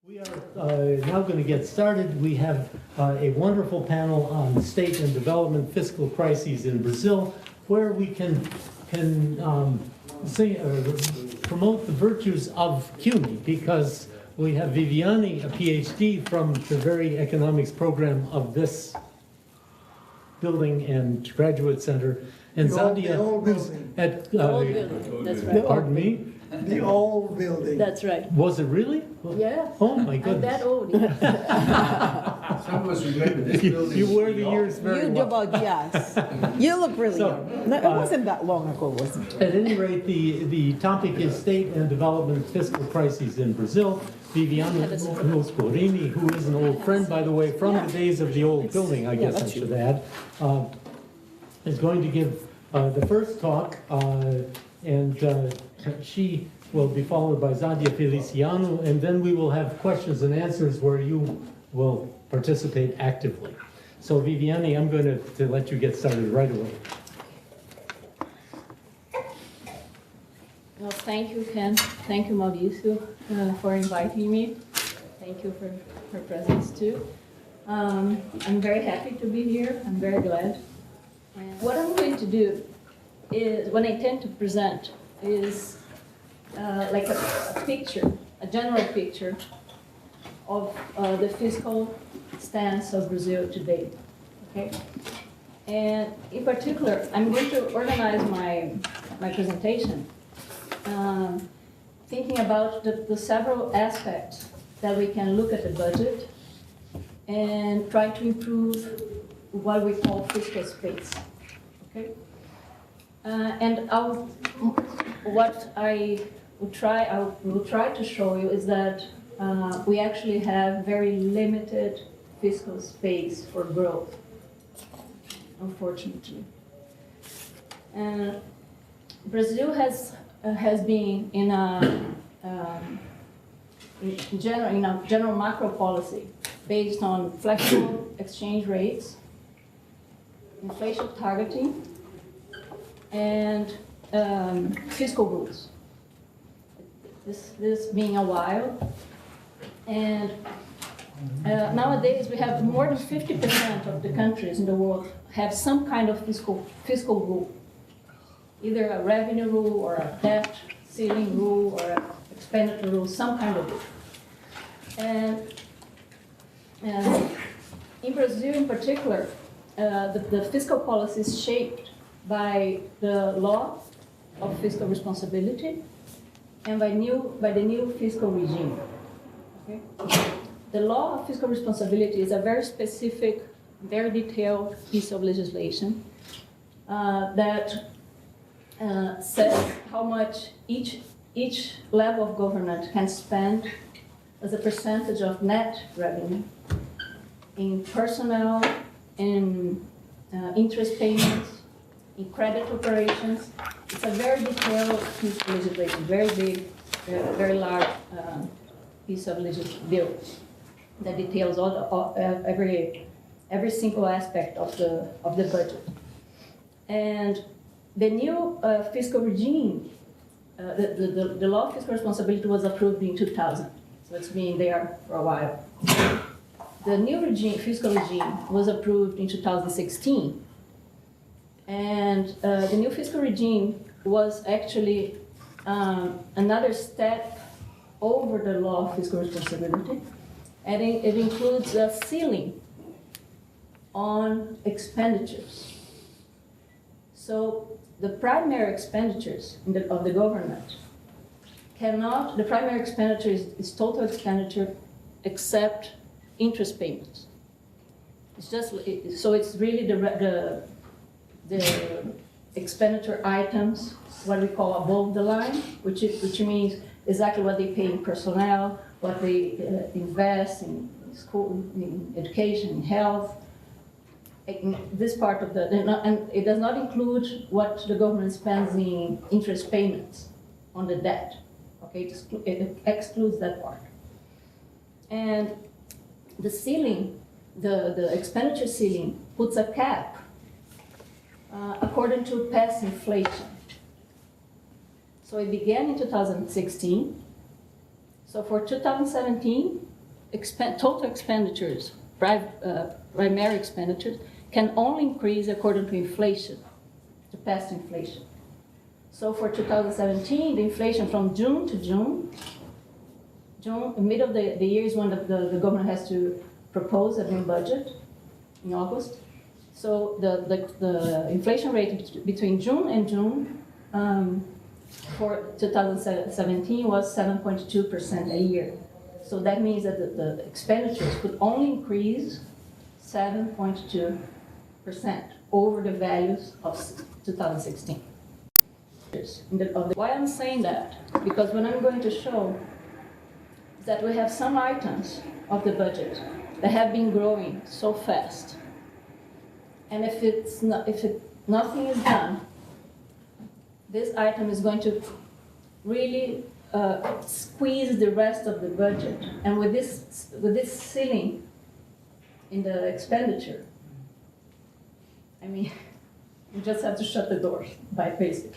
We are now going to get started. We have a wonderful panel on state and development fiscal crises in Brazil, where we can promote the virtues of CUNY, because we have Viviane, a Ph.D. from the very economics program of this building and Graduate Center, and Zadia, who's at That's right. pardon me. The old building. That's right. Was it really? Yeah. Oh my I'm goodness. that old. Some of us remember this building. You wear the years very You do, well. but yes. You look really So, young. No, it wasn't that long ago, was it? At any rate, the topic is state and development fiscal crises in Brazil. Viviane Luporini, who is an old friend, by the way, from the days of the old building, I guess I should add, is going to give the first talk, and she will be followed by Zadia Feliciano, and then we will have questions and answers where you will participate actively. So Viviane, I'm going to let you get started right away. Well, thank you, Ken. Thank you, Mauricio, for inviting me. Thank you for your presence, too. I'm very happy to be here. I'm very glad. And what I'm going to do is, what I intend to present is like a picture, a general picture of the fiscal stance of Brazil today, okay? And in particular, I'm going to organize my presentation thinking about the several aspects that we can look at the budget and try to improve what we call fiscal space, okay? And what I will try to show you is that we actually have very limited fiscal space for growth, unfortunately. Brazil has been in a general macro policy based on flexible exchange rates, inflation targeting, and fiscal rules. This being a while, and nowadays we have more than 50% of the countries in the world have some kind of fiscal rule, either a revenue rule or a debt ceiling rule or an expenditure rule, some kind of rule. And in Brazil, in particular, the fiscal policy is shaped by the law of fiscal responsibility and by the new fiscal regime. Okay? The law of fiscal responsibility is a very specific, very detailed piece of legislation that says how much each level of government can spend as a percentage of net revenue in personnel, in interest payments, in credit operations. It's a very detailed piece of legislation, very big, very large piece of bill that details every single aspect of the budget. And the new fiscal regime, the law of fiscal responsibility was approved in 2000, so it's been there for a while. The new fiscal regime was approved in 2016. And the new fiscal regime was actually another step over the law of fiscal responsibility, and it includes a ceiling on expenditures. So the primary expenditures of the government the primary expenditure is total expenditure except interest payments. So it's really the expenditure items, what we call above the line, which means exactly what they pay in personnel, what they invest in school, in education, in health. This part of and it does not include what the government spends in interest payments on the debt. Okay, it excludes that part. And the ceiling, the expenditure ceiling, puts a cap according to past inflation. So it began in 2016. So for 2017, total expenditures, primary expenditures, can only increase according to inflation, to past inflation. So for 2017, the inflation from June to June, the middle of the year is when the government has to propose a new budget in August. So the inflation rate between June and June for 2017 was 7.2% a year. So that means that the expenditures could only increase 7.2% over the values of 2016. Why I'm saying that? Because what I'm going to show is that we have some items of the budget that have been growing so fast. And if nothing is done, this item is going to really squeeze the rest of the budget. And with this ceiling in the expenditure, I mean, you just have to shut the doors by basic.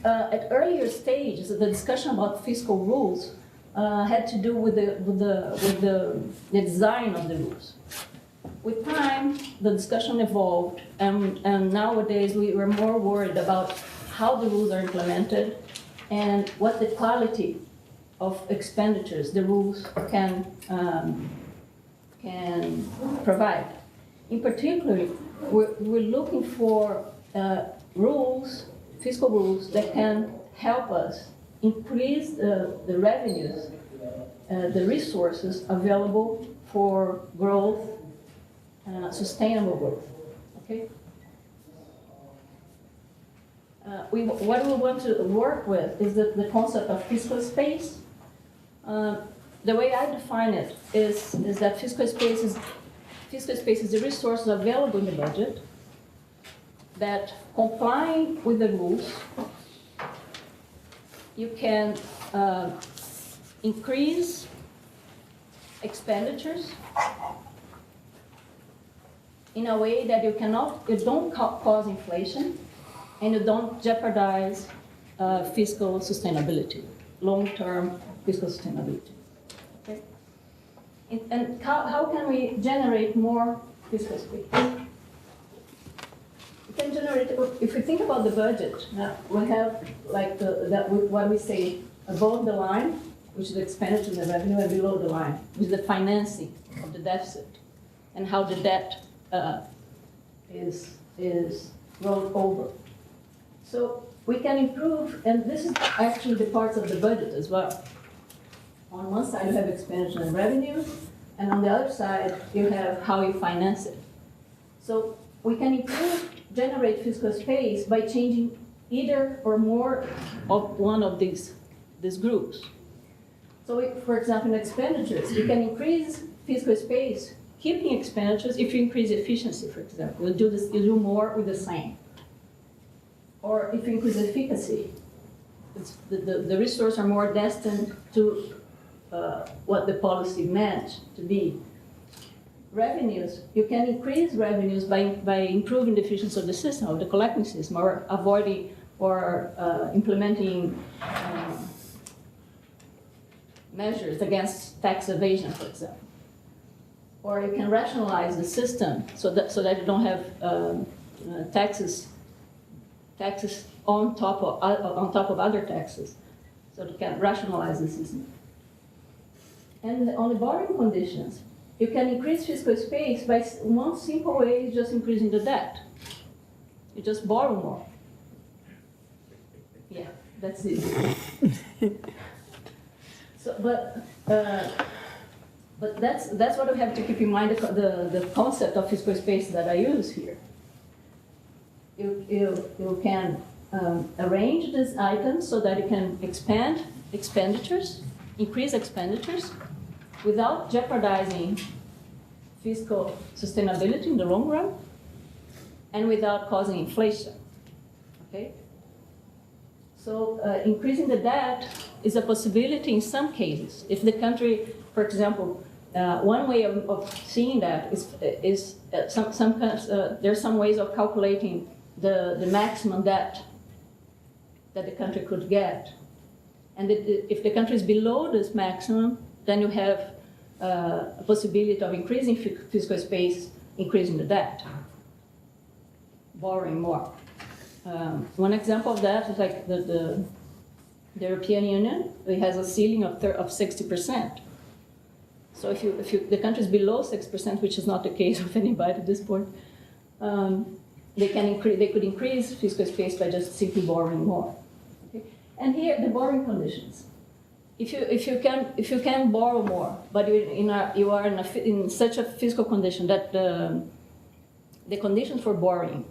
At earlier stages, the discussion about fiscal rules had to do with the design of the rules. With time, the discussion evolved, and nowadays we were more worried about how the rules are implemented and what the quality of expenditures the rules can provide. In particular, we're looking for rules, fiscal rules, that can help us increase the revenues, the resources available for growth, sustainable growth. Okay. What we want to work with is the concept of fiscal space. The way I define it is that fiscal space is the resources available in the budget that, complying with the rules, you can increase expenditures in a way that you don't cause inflation, and you don't jeopardize fiscal sustainability, long-term fiscal sustainability. Okay? And how can we generate more fiscal space? We can generate, if we think about the budget, we have like what we say above the line, which is the expenditure and the revenue, and below the line, which is the financing of the deficit, and how the debt is rolled over. So we can improve, and this is actually the parts of the budget as well. On one side you have expenditure and revenue, and on the other side you have how you finance it. So we can improve, generate fiscal space by changing either or more of one of these groups. So for example, in expenditures, you can increase fiscal space, keeping expenditures if you increase efficiency, for example. You do more with the same. Or if you increase efficacy, the resources are more destined to what the policy meant to be. Revenues, you can increase revenues by improving the efficiency of the system, of the collecting system, or avoiding or implementing measures against tax evasion, for example. Or you can rationalize the system so that you don't have taxes on top of other taxes, so you can rationalize the system. And on the borrowing conditions, you can increase fiscal space by one simple way, is just increasing the debt. You just borrow more. Yeah, that's it. So, but that's what we have to keep in mind, the concept of fiscal space that I use here. You can arrange these items so that you can expand expenditures, increase expenditures, without jeopardizing fiscal sustainability in the long run, and without causing inflation. Okay? So increasing the debt is a possibility in some cases. If the country, for example, one way of seeing that is there's some ways of calculating the maximum debt that the country could get. And if the country is below this maximum, then you have a possibility of increasing fiscal space, increasing the debt, borrowing more. One example of that is like the European Union. It has a ceiling of 60%. So if the country is below 6%, which is not the case of anybody at this point, they could increase fiscal space by just simply borrowing more. Okay? And here the borrowing conditions. If you can borrow more, but you are in such a fiscal condition that the conditions for borrowing,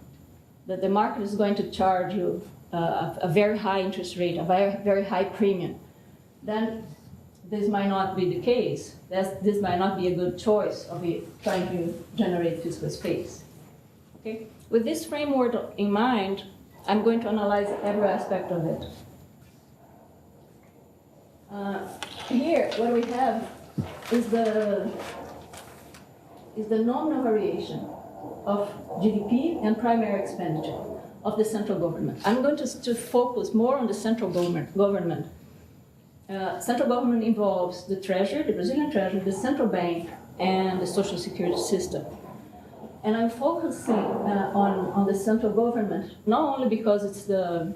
that the market is going to charge you a very high interest rate, a very high premium, then this might not be the case. This might not be a good choice of trying to generate fiscal space. Okay? With this framework in mind, I'm going to analyze every aspect of it. Here, what we have is the nominal variation of GDP and primary expenditure of the central government. I'm going to focus more on the central government. Central government involves the treasury, the Brazilian treasury, the central bank, and the social security system. And I'm focusing on the central government, not only because it's the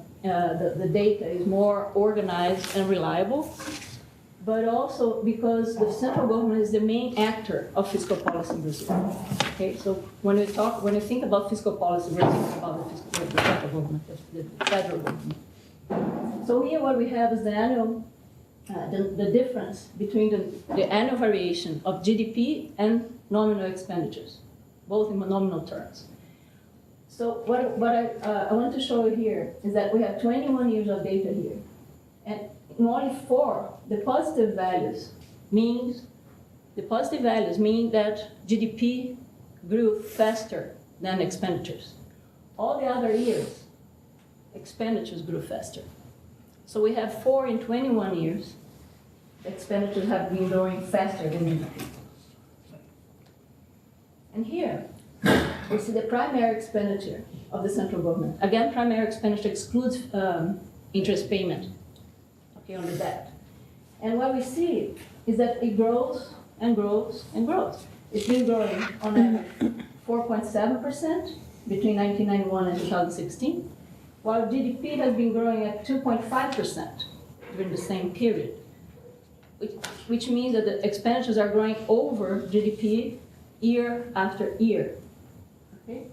data is more organized and reliable, but also because the central government is the main actor of fiscal policy in Brazil. Okay, so when you think about fiscal policy, we're thinking about the central government, the federal government. So here what we have is the annual, the difference between the annual variation of GDP and nominal expenditures, both in nominal terms. So what I want to show you here is that we have 21 years of data here. And in only 4, the positive values mean that GDP grew faster than expenditures. All the other years, expenditures grew faster. So we have 4 in 21 years, expenditures have been growing faster than GDP. And here, we see the primary expenditure of the central government. Again, primary expenditure excludes interest payment, okay, on the debt. And what we see is that it grows and grows and grows. It's been growing on average 4.7% between 1991 and 2016, while GDP has been growing at 2.5% during the same period, which means that the expenditures are growing over GDP year after year. Okay?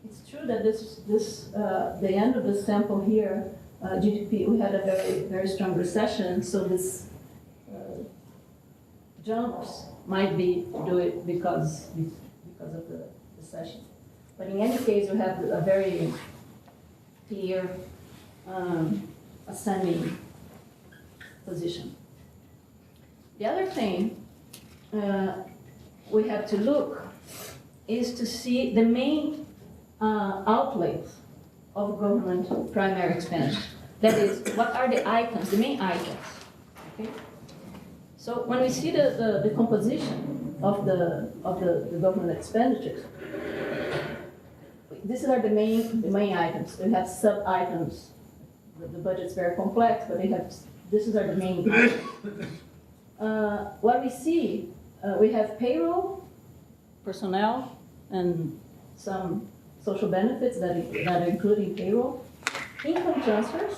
It's true that the end of the sample here, GDP, we had a very strong recession, so this jumps might be do it because of the recession. But in any case, we have a very clear ascending position. The other thing we have to look is to see the main outlays of government primary expenditure. That is, what are the items, the main items? Okay? So when we see the composition of the government expenditures, these are the main items. We have sub items. The budget's very complex, but these are the main. What we see, we have payroll, personnel, and some social benefits that are including payroll, income transfers,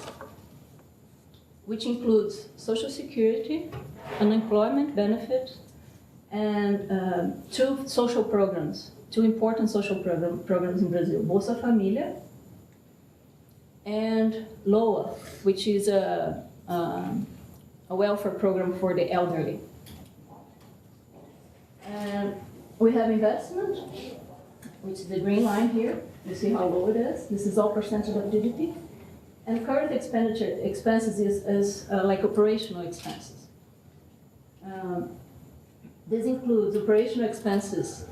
which includes social security, unemployment benefit, and 2 social programs, 2 important social programs in Brazil, Bolsa Família and LOA, which is a welfare program for the elderly. And we have investment, which is the green line here. You see how low it is. This is all percentage of GDP. And current expenses is like operational expenses. This includes operational expenses,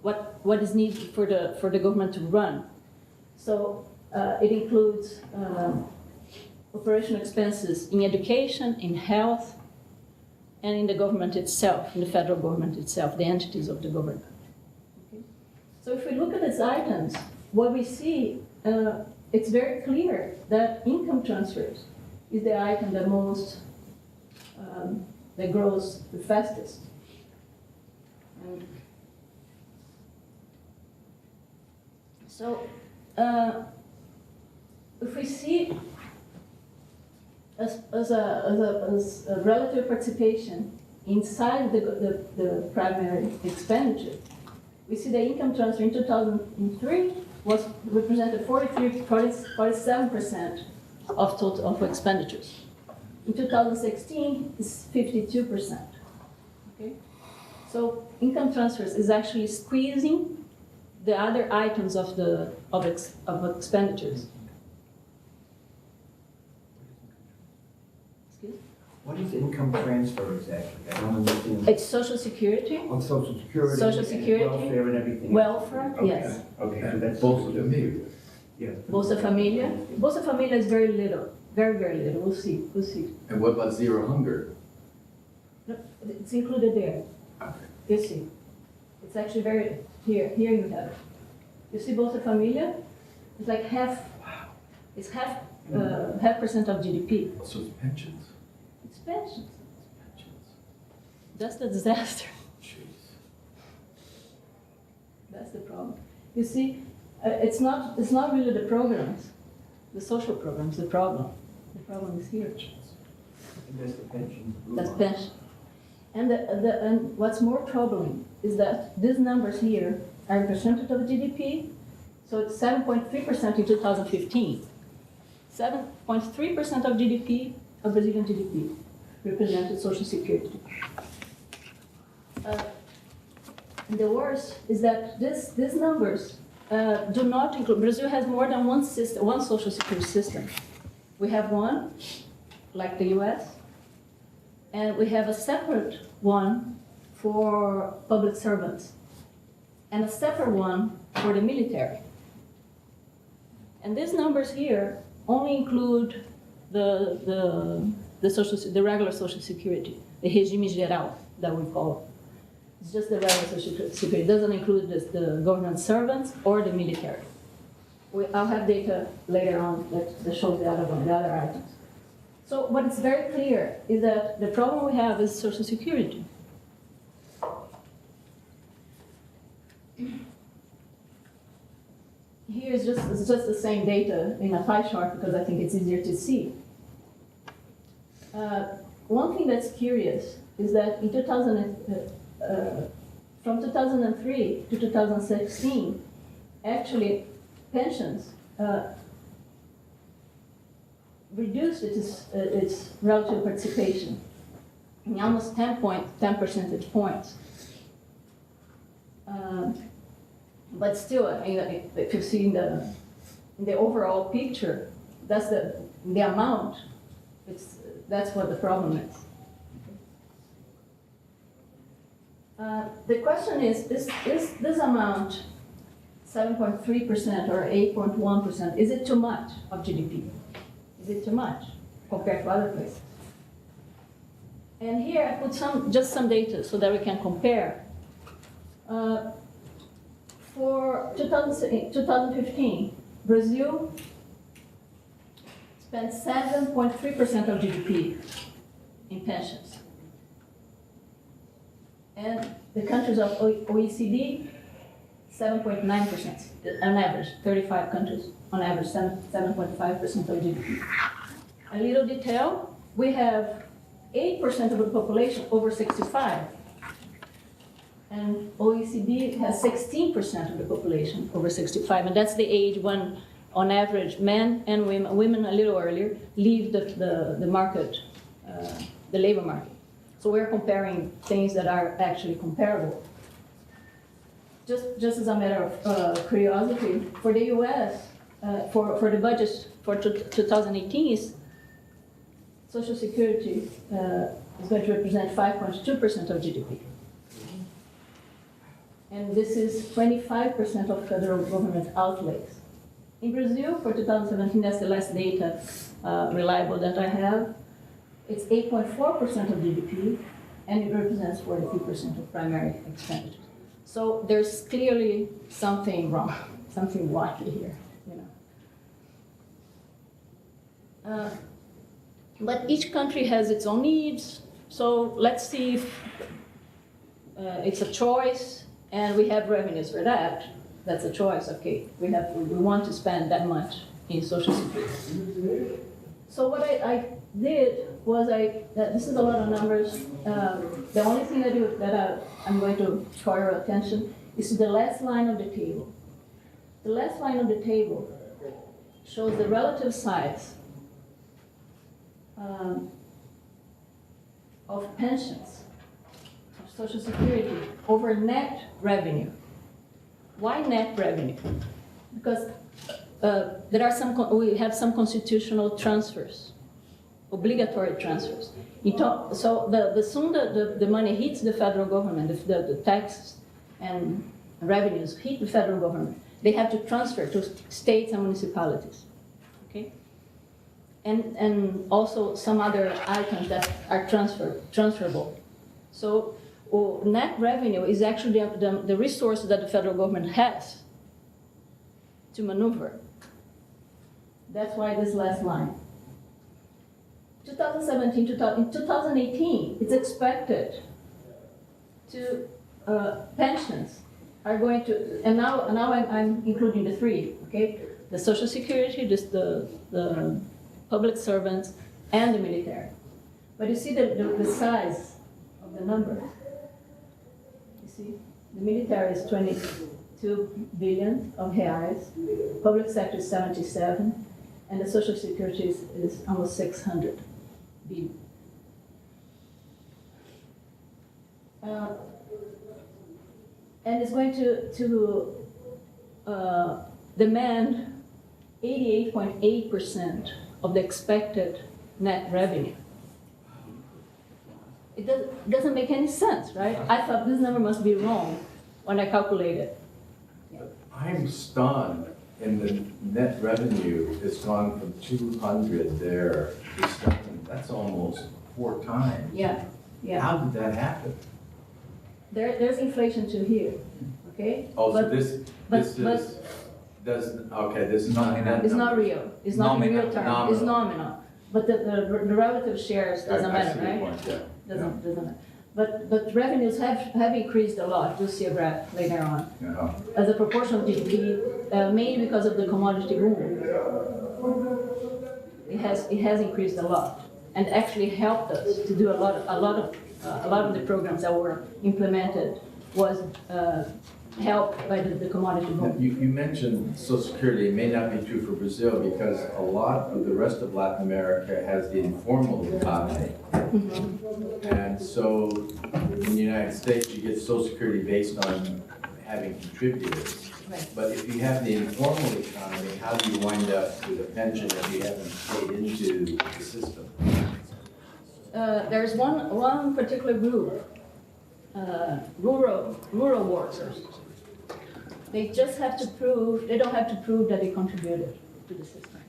what is needed for the government to run. So it includes operational expenses in education, in health, and in the government itself, in the federal government itself, the entities of the government. Okay? So if we look at these items, what we see, it's very clear that income transfers is the item that that grows the fastest. And so if we see as a relative participation inside the primary expenditure, we see the income transfer in 2003 represented 47% of total expenditures. In 2016, it's 52%. Okay, so income transfers is actually squeezing the other items of expenditures. What is income transfer exactly? I don't understand. It's Social Security. On Social Security. Social and Security. Welfare and everything. Welfare, Okay. yes. Okay, so that's Bolsa Familia. Yeah. Bolsa Familia. Bolsa Familia is very little, very, very little. We'll see. We'll see. And what about zero hunger? No, it's included there. Okay. You see. It's actually very, here you have it. You see Bolsa Familia? It's like half, it's half percent of GDP. So it's pensions. It's pensions. Pensions. That's the disaster. Jeez. That's the problem. You see, it's not really the programs, the social programs, the problem. The problem is here. And that's the pension. That's pension. And and what's more troubling is that these numbers here are a percentage of GDP. So it's 7.3% in 2015. 7.3% of GDP, of Brazilian GDP, represented Social Security. And the worst is that these numbers do not include, Brazil has more than one system, one Social Security system. We have one, like the US, and we have a separate one for public servants, and a separate one for the military. And these numbers here only include the regular Social Security, the regime geral that we call it. It's just the regular Social Security. It doesn't include the government servants or the military. I'll have data later on that shows the other one, the other items. So what is very clear is that the problem we have is Social Security. Here is it's just the same data in a pie chart because I think it's easier to see. One thing that's curious is that in from 2003 to 2016, actually pensions reduced its relative participation in almost 10 percentage points. But still, if you see in the overall picture, that's the amount. That's what the problem is. The question is this amount, 7.3% or 8.1%, is it too much of GDP? Is it too much compared to other places? And here I put just some data so that we can compare. For 2015, Brazil spent 7.3% of GDP in pensions. And the countries of OECD, 7.9%, on average, 35 countries, on average, 7.5% of GDP. A little detail, we have 8% of the population over 65. And OECD has 16% of the population over 65, and that's the age when, on average, men and women a little earlier, leave the market, the labor market. So we're comparing things that are actually comparable. Just as a matter of curiosity, for the US, for the budget for 2018, Social Security is going to represent 5.2% of GDP. And this is 25% of federal government outlays. In Brazil, for 2017, that's the last data reliable that I have, it's 8.4% of GDP, and it represents 43% of primary expenditures. So there's clearly something wrong, something wacky here, you know. But each country has its own needs, so let's see if it's a choice and we have revenues for that. That's a choice, okay. We want to spend that much in Social Security. So what I did was this is a lot of numbers. The only thing I'm going to draw your attention is to the last line of the table. The last line of the table shows the relative size of pensions, of Social Security, over net revenue. Why net revenue? Because there are we have some constitutional transfers, obligatory transfers. So the sooner the money hits the federal government, the taxes and revenues hit the federal government, they have to transfer to states and municipalities, okay? And also some other items that are transferable. So net revenue is actually the resource that the federal government has to maneuver. That's why this last line. 2017, in 2018, it's expected to pensions are going to, and now I'm including the three, okay? The Social Security, the public servants, and the military. But you see the size of the numbers. You see, the military is 22 billion of reais, public sector is 77, and the Social Security is almost 600 billion. And it's going to demand 88.8% of the expected net revenue. It doesn't make any sense, right? I thought this number must be wrong when I calculated. Yeah. I'm stunned. And the net revenue has gone from 200 there to 7. That's almost 4 times. Yeah, yeah. How did that happen? There's inflation too here, okay? Oh, so But- this is not net It's not numbers. real. It's not in real terms. It's nominal. But the relative shares doesn't I matter, see your right? point, yeah. Doesn't matter. But revenues have increased a lot. You'll see a graph later on. Yeah. As a proportion of GDP, mainly because of the commodity boom. It has increased a lot, and actually helped us to do a lot of the programs that were implemented was helped by the commodity boom. You mentioned Social Security. It may not be true for Brazil because a lot of the rest of Latin America has the informal economy. And so in the United States, you get Social Security based on having contributed. Right. But if you have the informal economy, how do you wind up with a pension if you haven't paid into the system? There's one particular group, rural workers. They just have to prove, they don't have to prove that they contributed to the system.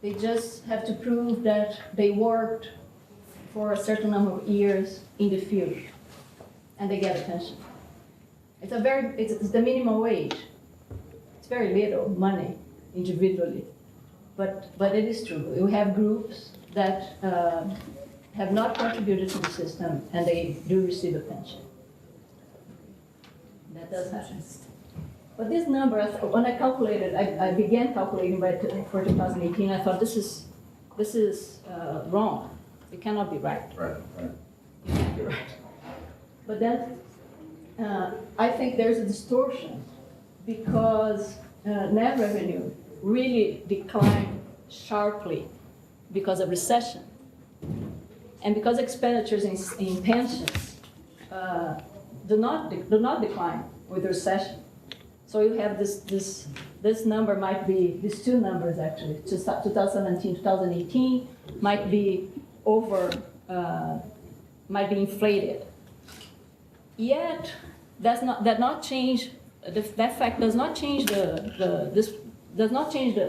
They just have to prove that they worked for a certain number of years in the field, and they get a pension. It's the minimum wage. It's very little money individually, but it is true. We have groups that have not contributed to the system, and they do receive a pension. That does happen. But this number, when I calculated, I began calculating for 2018. I thought this is wrong. It cannot be right. Right. It can't be right. But then I think there's a distortion because net revenue really declined sharply because of recession, and because expenditures in pensions do not decline with recession. So you have this number might be, these two numbers actually, 2017, 2018 might be might be inflated. Yet that fact does not change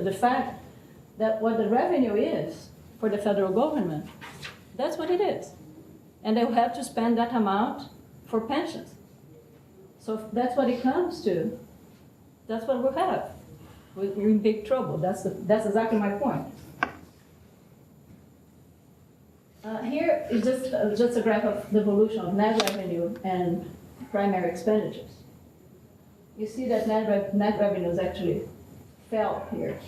the fact that what the revenue is for the federal government, that's what it is. And they will have to spend that amount for pensions. So if that's what it comes to, that's what we'll have. We're in big trouble. That's exactly my point. Here is just a graph of the evolution of net revenue and primary expenditures. You see that net revenues actually fell here.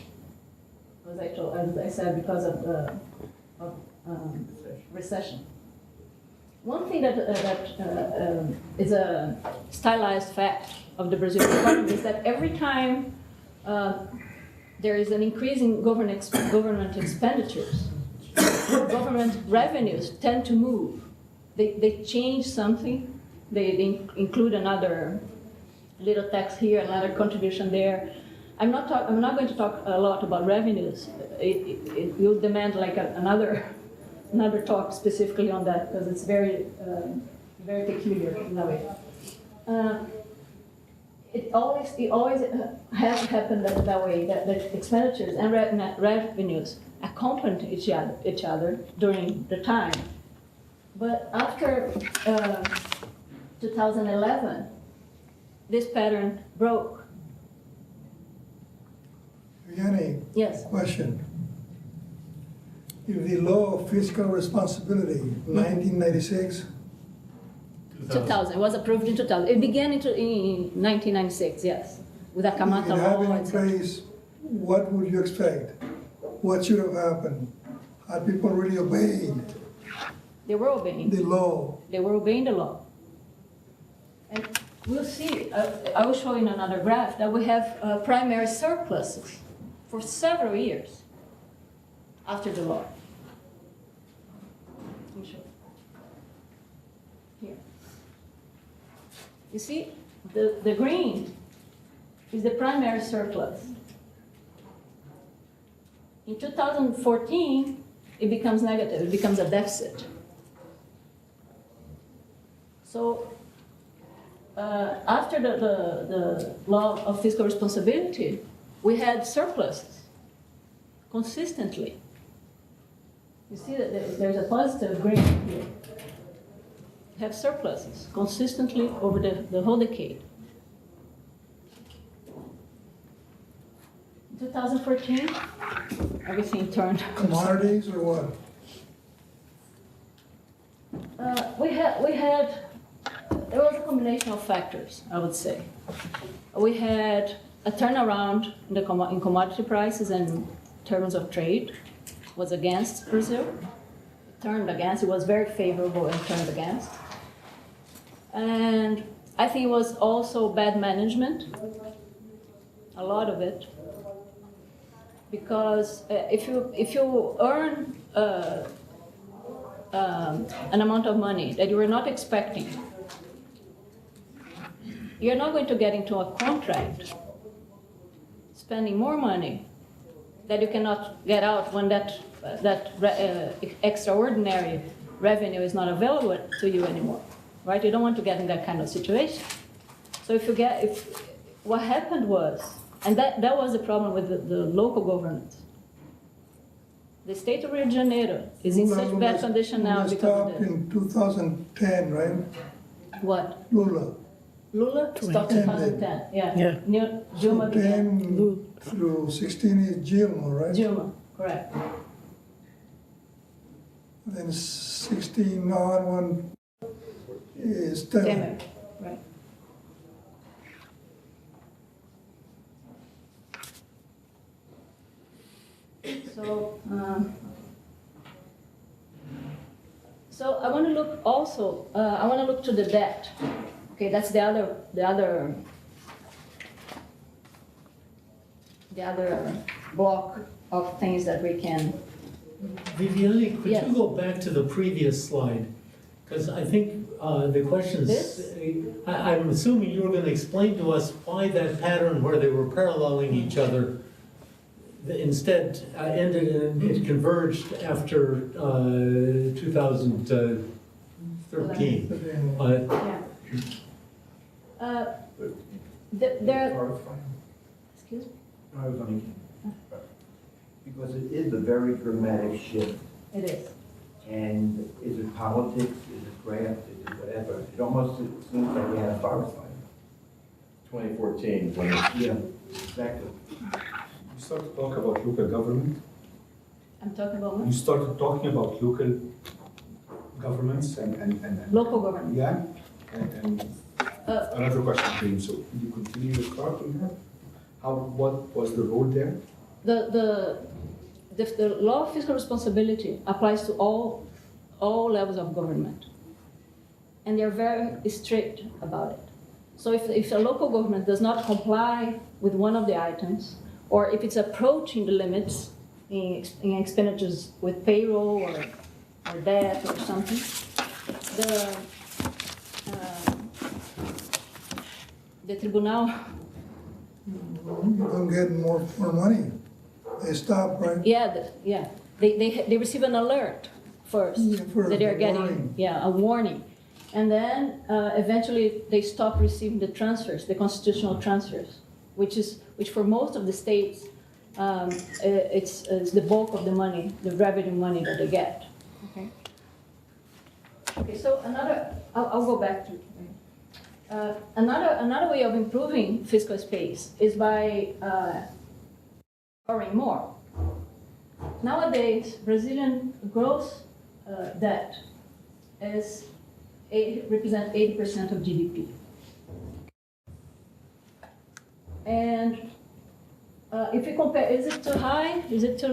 Was actually, as I said, because of the recession. One thing that is a stylized fact of the Brazilian economy is that every time there is an increase in government expenditures, government revenues tend to move. They change something. They include another little tax here, another contribution there. I'm not going to talk a lot about revenues. It will demand like another talk specifically on that because it's very peculiar in a way. It always has happened that way, that expenditures and revenues accompany each other during the time. But after 2011, this pattern broke. Viviane, Yes. question. If the law of fiscal responsibility, 1996, 2000. It was approved in 2000. It began in 1996, yes, with a if Kamata it had been law. in place, what would you expect? What should have happened? Had people really obeyed They were obeying. the law? They were obeying the law. And we'll see. I will show in another graph that we have primary surpluses for several years after the law. Let me show. Here. You see, the green is the primary surplus. In 2014, it becomes negative. It becomes a deficit. So after the law of fiscal responsibility, we had surpluses consistently. You see that there's a positive green here. We have surpluses consistently over the whole decade. In 2014, everything turned. Commodities or what? There was a combination of factors, I would say. We had a turnaround in commodity prices and in terms of trade. Was against Brazil. Turned against. It was very favorable and turned against. And I think it was also bad management. A lot of it. Because if you earn an amount of money that you were not expecting, you're not going to get into a contract spending more money that you cannot get out when that extraordinary revenue is not available to you anymore, right? You don't want to get in that kind of situation. So what happened was, and that was the problem with the local governance. The state of Rio de Janeiro is in such bad condition now because of this. in 2010, right? What? Lula. Lula stopped in 2010. Yeah. Dilma began. 10 through 16 is Dilma, right? Dilma, correct. Then 16 on is Temer. Temer, right. So I want to look also. I want to look to the debt. Okay, that's the other block of things that we can. Viviane, could Yes. you go back to the previous slide? Because I think the questions, This? I'm assuming you were going to explain to us why that pattern where they were paralleling each other instead ended and it converged after 2013. Yeah. Excuse me. I was on because it is a very dramatic shift. It is. And is it politics? Is it graft? Is it whatever? It almost seems like we had a forest fire. 2014, when it Yeah, exactly. You started to talk about local government. I'm talking about You what? started talking about local governments and Local government. yeah. And another question for you. So can you continue your thought on that? What was the role there? The law of fiscal responsibility applies to all levels of government. And they're very strict about it. So if a local government does not comply with one of the items, or if it's approaching the limits in expenditures with payroll or debt or something, the tribunal, You don't get more money. They stop, right? they receive an alert first Yeah, for that they're a getting warning. a warning, and then eventually they stop receiving the transfers, the constitutional transfers, which for most of the states it's the bulk of the money, the revenue money that they get. Okay. Okay. So I'll go back to. Another way of improving fiscal space is by borrowing more. Nowadays, Brazilian gross debt represents 80% of GDP. And if you compare, is it too high? Is it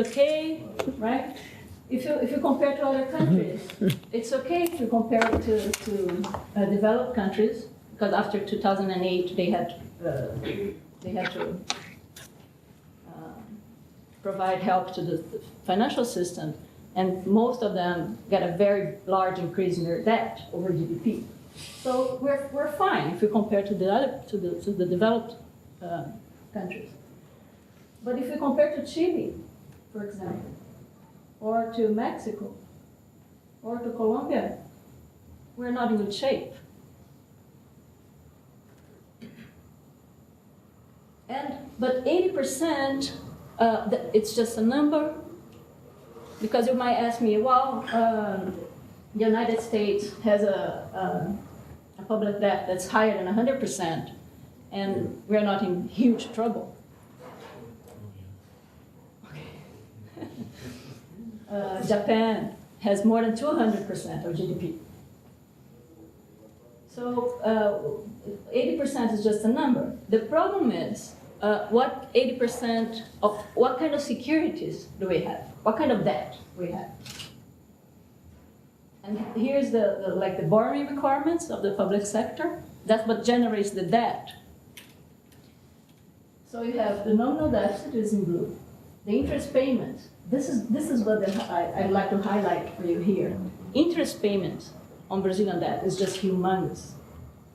okay? Right? If you compare to other countries, it's okay if you compare it to developed countries, because after 2008 they had to provide help to the financial system, and most of them got a very large increase in their debt over GDP. So we're fine if you compare to the developed countries. But if you compare to Chile, for example, or to Mexico, or to Colombia, we're not in good shape. But 80%, it's just a number, because you might ask me, well, the United States has a public debt that's higher than 100%, and we're not in huge trouble. Japan has more than 200% of GDP. So 80% is just a number. The problem is, what 80% of what kind of securities do we have? What kind of debt we have? And here's the borrowing requirements of the public sector. That's what generates the debt. So you have the nominal deficit is in blue. The interest payments. This is what I'd like to highlight for you here. Interest payments on Brazilian debt is just humongous.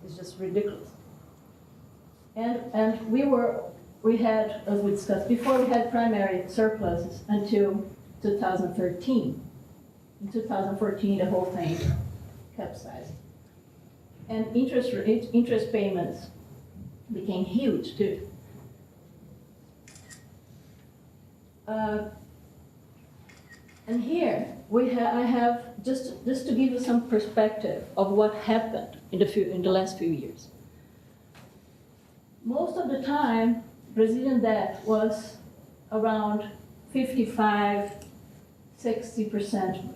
It's just ridiculous. And we had, as we discussed before, we had primary surpluses until 2013. In 2014, the whole thing capsized. And interest payments became huge too. And here I have just to give you some perspective of what happened in the last few years. Most of the time, Brazilian debt was around 55, 60%,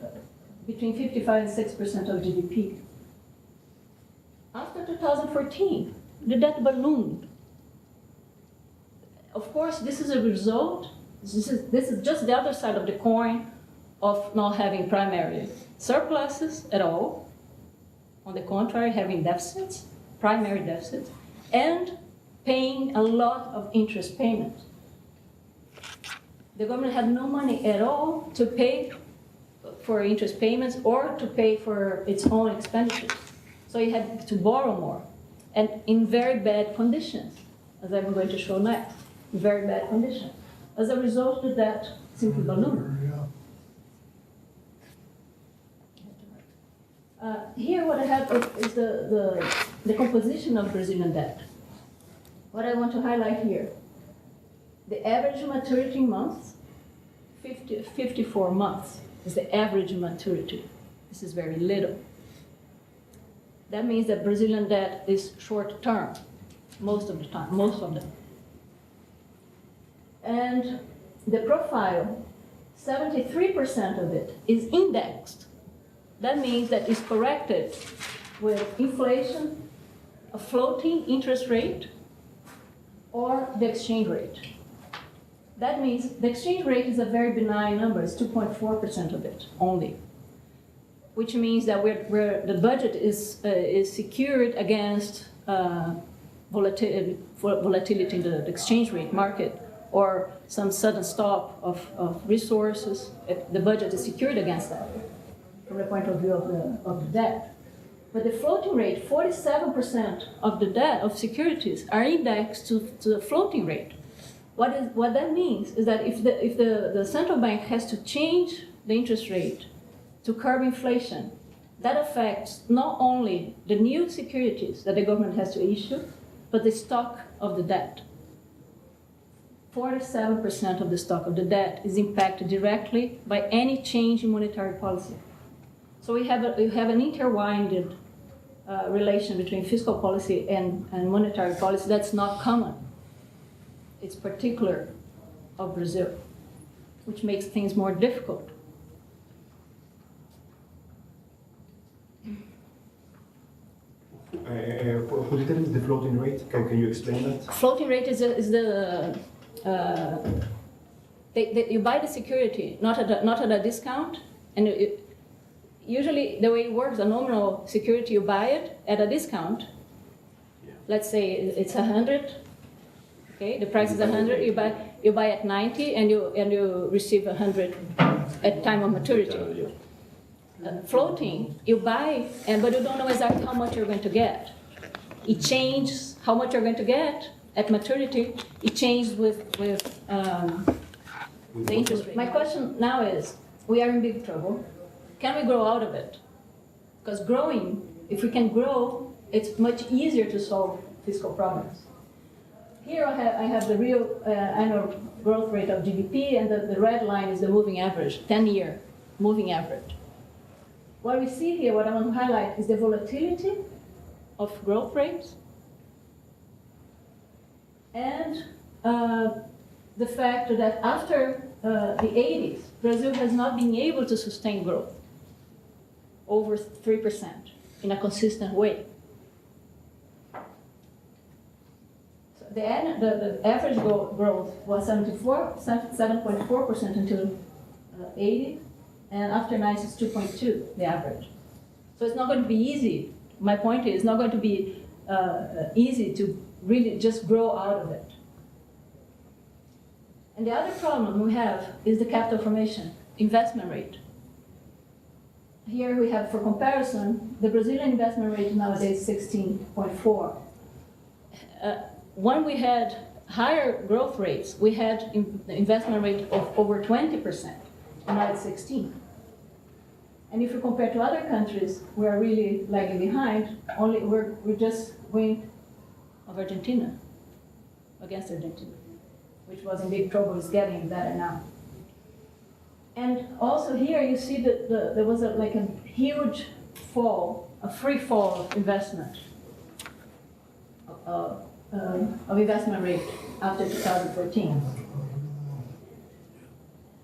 between 55 and 6% of GDP. After 2014, the debt ballooned. Of course, this is a result. This is just the other side of the coin of not having primary surpluses at all. On the contrary, having deficits, primary deficits, and paying a lot of interest payments. The government had no money at all to pay for interest payments or to pay for its own expenditures. So it had to borrow more, and in very bad conditions, as I'm going to show next, very bad conditions. As a result, the debt simply ballooned. Here what I have is the composition of Brazilian debt. What I want to highlight here, the average maturity months, 54 months is the average maturity. This is very little. That means that Brazilian debt is short term. most of the time, most of them. And the profile, 73% of it is indexed. That means that it's corrected with inflation, a floating interest rate, or the exchange rate. That means the exchange rate is a very benign number, it's 2.4% of it only, which means that the budget is secured against volatility in the exchange rate market, or some sudden stop of resources. The budget is secured against that from the point of view of the debt. But the floating rate, 47% of the debt of securities are indexed to the floating rate. What that means is that if the central bank has to change the interest rate to curb inflation, that affects not only the new securities that the government has to issue, but the stock of the debt. 47% of the stock of the debt is impacted directly by any change in monetary policy. So we have an intertwined relation between fiscal policy and monetary policy that's not common. It's particular of Brazil, which makes things more difficult. Who determines the floating rate? Can you explain that? Floating rate is the you buy the security not at a discount, and usually the way it works, a nominal security, you buy it at a discount. Let's say it's 100. Okay, the price is 100. You buy at 90, and you receive 100 at time of maturity. Floating, you buy, but you don't know exactly how much you're going to get. It changes how much you're going to get at maturity. It changes with the interest rate. My question now is, we are in big trouble. Can we grow out of it? Because growing, if we can grow, it's much easier to solve fiscal problems. Here I have the real annual growth rate of GDP, and the red line is the moving average, 10-year moving average. What we see here, what I want to highlight, is the volatility of growth rates and the fact that after the 80s, Brazil has not been able to sustain growth over 3% in a consistent way. So the average growth was 7.4% until 80. And after 90, it's 2.2, the average. So it's not going to be easy. My point is, it's not going to be easy to really just grow out of it. And the other problem we have is the capital formation, investment rate. Here we have, for comparison, the Brazilian investment rate nowadays is 16.4. When we had higher growth rates, we had investment rate of over 20%. And now it's 16. And if you compare to other countries, we are really lagging behind. We're just winning of Argentina, against Argentina, which was in big trouble, is getting better now. And also here you see that there was a huge fall, a free fall of investment, of investment rate after 2014.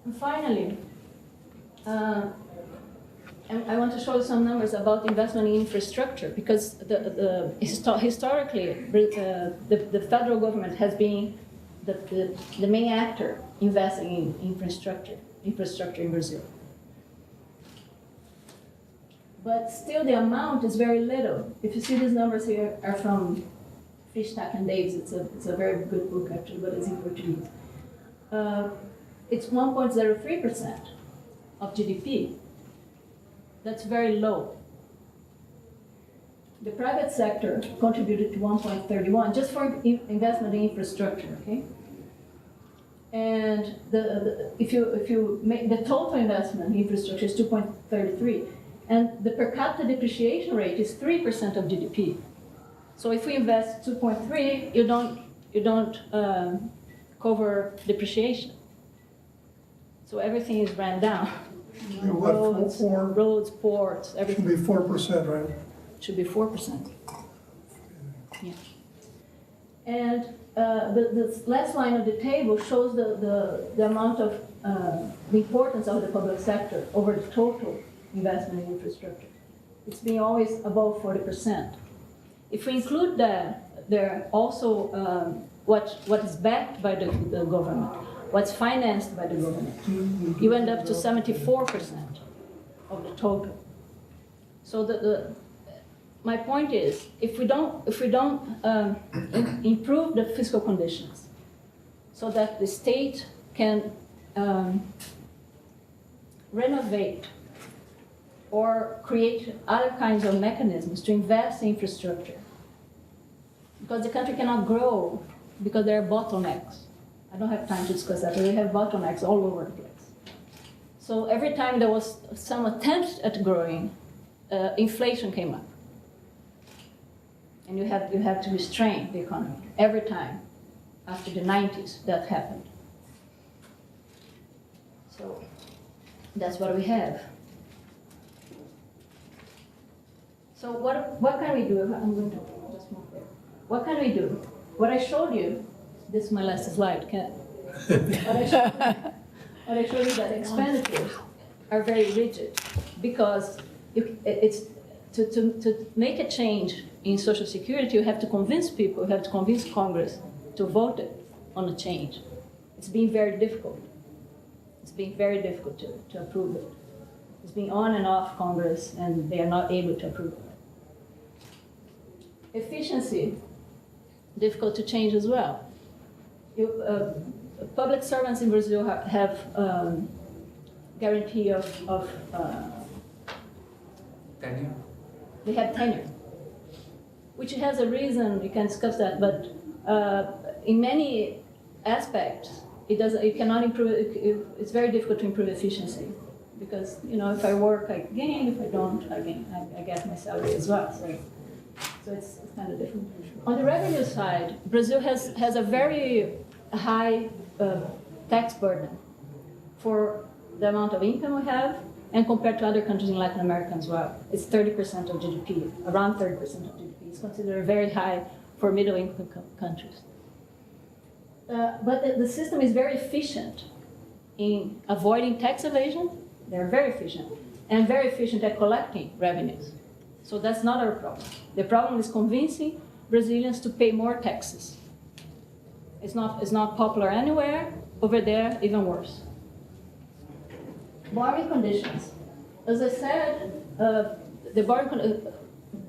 And finally, and I want to show you some numbers about investment in infrastructure, because historically, the federal government has been the main actor investing in infrastructure in Brazil. But still the amount is very little. If you see these numbers here are from Fishtack and Davis. It's a very good book actually, but it's in Portuguese. It's 1.03% of GDP. That's very low. The private sector contributed to 1.31 just for investment in infrastructure, okay? And if you make the total investment in infrastructure is 2.33, and the per capita depreciation rate is 3% of GDP. So if we invest 2.3, you don't cover depreciation. So everything is ran down. Roads, ports, everything. Should be 4%, right? Should be 4%. Yeah. And the last line of the table shows the amount of the importance of the public sector over the total investment in infrastructure. It's been always above 40%. If we include that, there also what is backed by the government, what's financed by the government, you end up to 74% of the total. So my point is, if we don't improve the fiscal conditions, so that the state can renovate or create other kinds of mechanisms to invest in infrastructure, because the country cannot grow because there are bottlenecks. I don't have time to discuss that, but we have bottlenecks all over the place. So every time there was some attempt at growing, inflation came up. And you have to restrain the economy every time. After the 90s, that happened. So that's what we have. So what can we do? I'm going to just move there. What can we do? What I showed you, this is my last slide. What I showed you that expenditures are very rigid, because it's to make a change in Social Security, you have to convince people, you have to convince Congress to vote on a change. It's been very difficult. It's been very difficult to approve it. It's been on and off Congress, and they are not able to approve it. Efficiency, difficult to change as well. Public servants in Brazil have guarantee of tenure? They have tenure, which has a reason, you can discuss that, but in many aspects, it cannot improve, it's very difficult to improve efficiency, because, if I work, I gain, if I don't, I gain, I get my salary as well, so it's kind of different. On the revenue side, Brazil has a very high tax burden for the amount of income we have, and compared to other countries in Latin America as well. It's 30% of GDP, around 30% of GDP. It's considered very high for middle-income countries. But the system is very efficient in avoiding tax evasion. They're very efficient, and very efficient at collecting revenues. So that's not our problem. The problem is convincing Brazilians to pay more taxes. It's not popular anywhere. Over there, even worse. Borrowing conditions. As I said, the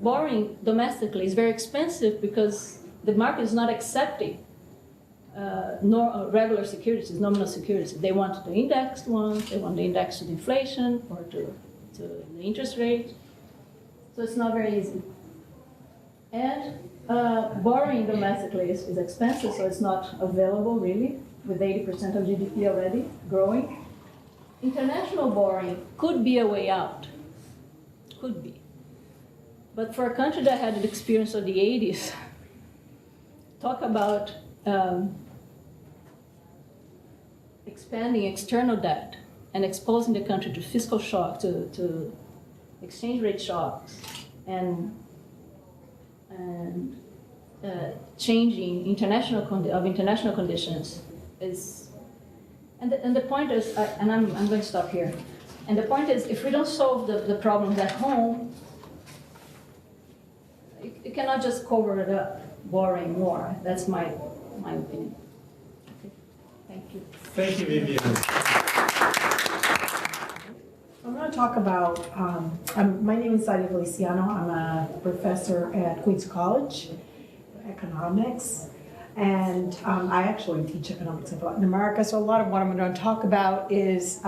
borrowing domestically is very expensive because the market is not accepting regular securities, nominal securities. They want the indexed ones, they want the index to the inflation or to the interest rate. So it's not very easy. And borrowing domestically is expensive, so it's not available really, with 80% of GDP already growing. International borrowing could be a way out, could be. But for a country that had the experience of the 80s, talk about expanding external debt and exposing the country to fiscal shock, to exchange rate shocks, and changing international conditions is. And the point is, and I'm going to stop here. And the point is, if we don't solve the problems at home, you cannot just cover it up, borrowing more. That's my opinion. Okay. Thank you. Thank you, Viviane. I'm going to talk about, my name is Zadia Feliciano. I'm a professor at Queens College, economics. And I actually teach economics in Latin America, so a lot of what I'm going to talk about is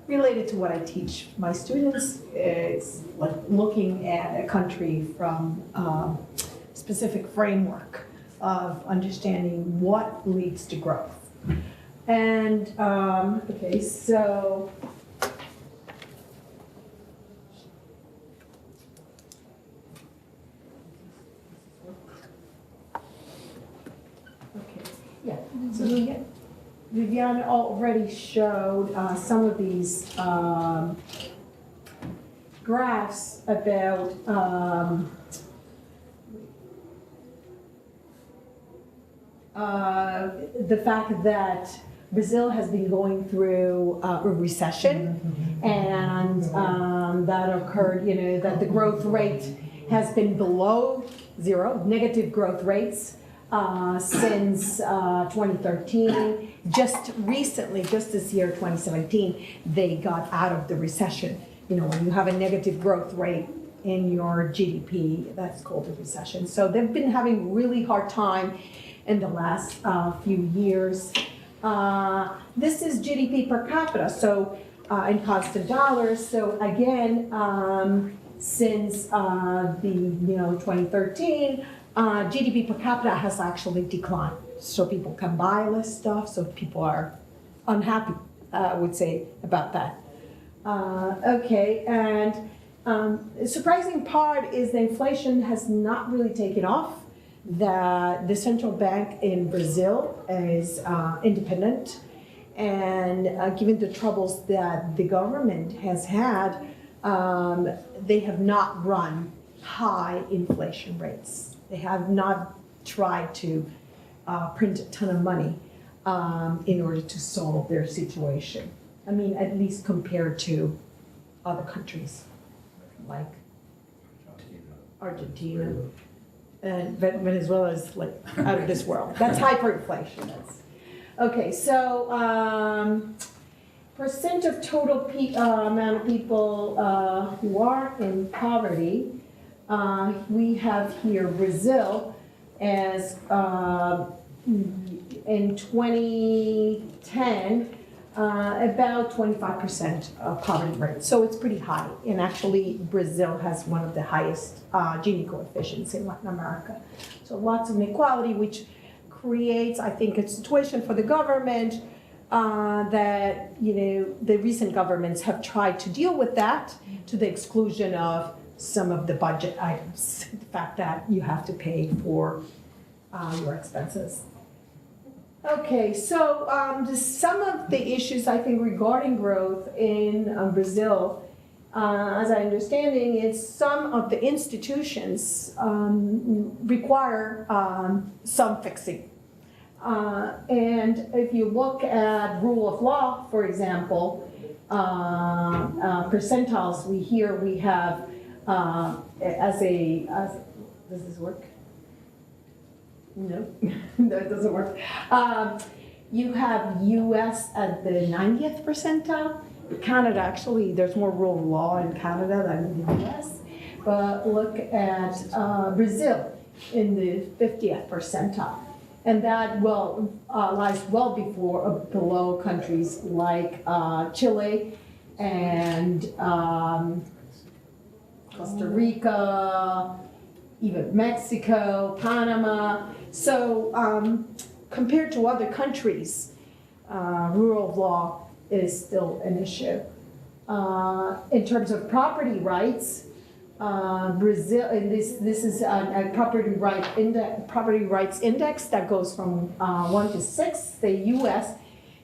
related to what I teach my students. It's like looking at a country from a specific framework of understanding what leads to growth. And, okay, so yeah, so Viviane already showed some of these graphs about the fact that Brazil has been going through a recession, and that occurred, that the growth rate has been below zero, negative growth rates since 2013. Just recently, just this year, 2017, they got out of the recession. When you have a negative growth rate in your GDP, that's called a recession. So they've been having a really hard time in the last few years. This is GDP per capita, so in constant dollars. So again, since the 2013, GDP per capita has actually declined. So people can buy less stuff. So people are unhappy, I would say, about that. Okay, and the surprising part is the inflation has not really taken off. That the central bank in Brazil is independent, and given the troubles that the government has had, they have not run high inflation rates. They have not tried to print a ton of money in order to solve their situation. I mean, at least compared to other countries like Argentina. And Venezuela is like out of this world. That's hyperinflation. Okay, so percent of total amount of people who are in poverty, we have here Brazil as in 2010, about 25% of poverty rate. So it's pretty high. And actually, Brazil has one of the highest Gini coefficients in Latin America. So lots of inequality, which creates, I think, a situation for the government that, the recent governments have tried to deal with that to the exclusion of some of the budget items. The fact that you have to pay for your expenses. Okay, so some of the issues I think regarding growth in Brazil, as I understanding, is some of the institutions require some fixing. And if you look at rule of law, for example, percentiles, we have does this work? No, that doesn't work. You have US at the 90th percentile. Canada, actually, there's more rule of law in Canada than in the US. But look at Brazil in the 50th percentile. And that lies well below countries like Chile and Costa Rica, even Mexico, Panama. So compared to other countries, rule of law is still an issue. In terms of property rights, Brazil, and this is a property rights index that goes from 1 to 6. The U.S.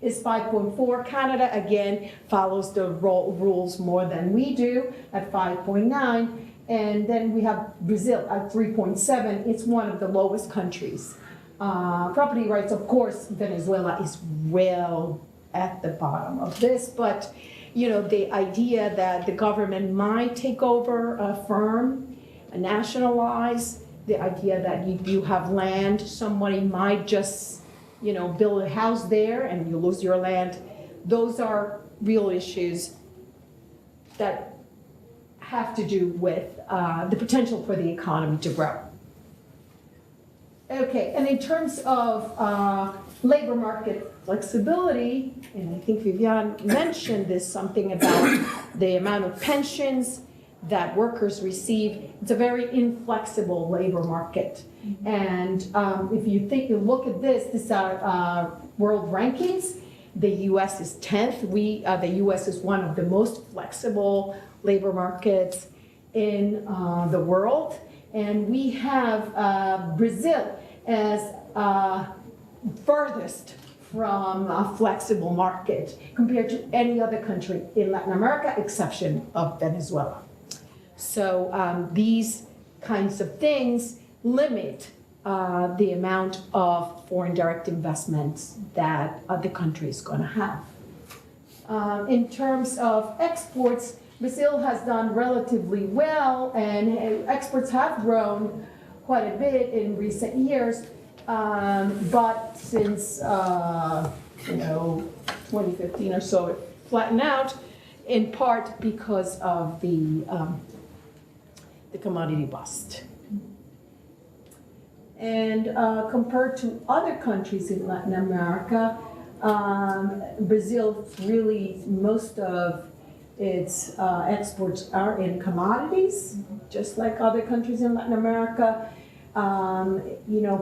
is 5.4. Canada, again, follows the rules more than we do at 5.9. And then we have Brazil at 3.7. It's one of the lowest countries. Property rights, of course, Venezuela is well at the bottom of this, but the idea that the government might take over a firm, nationalize, the idea that you have land, somebody might just, build a house there and you lose your land. Those are real issues that have to do with the potential for the economy to grow. Okay, and in terms of labor market flexibility, and I think Viviane mentioned this, something about the amount of pensions that workers receive. It's a very inflexible labor market. And if you look at these are world rankings. The U.S. is 10th. The U.S. is one of the most flexible labor markets in the world. And we have Brazil as furthest from a flexible market compared to any other country in Latin America, exception of Venezuela. So these kinds of things limit the amount of foreign direct investments that the country is going to have. In terms of exports, Brazil has done relatively well, and exports have grown quite a bit in recent years. But since 2015 or so, it flattened out, in part because of the commodity bust. And compared to other countries in Latin America, Brazil really, most of its exports are in commodities, just like other countries in Latin America.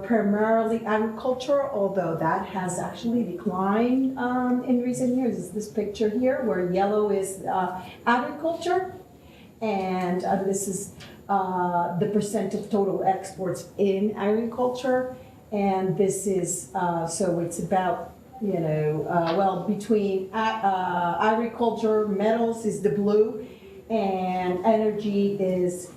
Primarily agriculture, although that has actually declined in recent years. Is this picture here, where yellow is agriculture, and this is the percent of total exports in agriculture, and this is, so it's about, between agriculture, metals is the blue, and energy is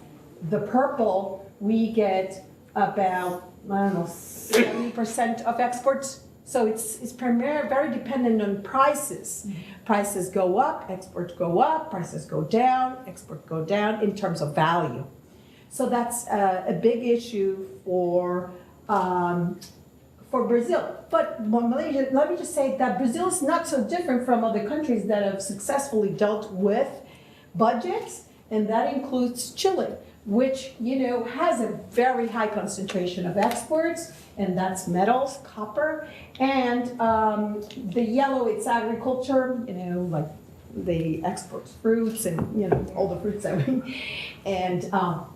the purple. We get about, 70% of exports. So it's primarily very dependent on prices. Prices go up, exports go up, prices go down, exports go down in terms of value. So that's a big issue for Brazil. But Malaysia, let me just say that Brazil is not so different from other countries that have successfully dealt with budgets, and that includes Chile, which has a very high concentration of exports, and that's metals, copper, and the yellow, it's agriculture, like they export fruits and all the fruits that we, and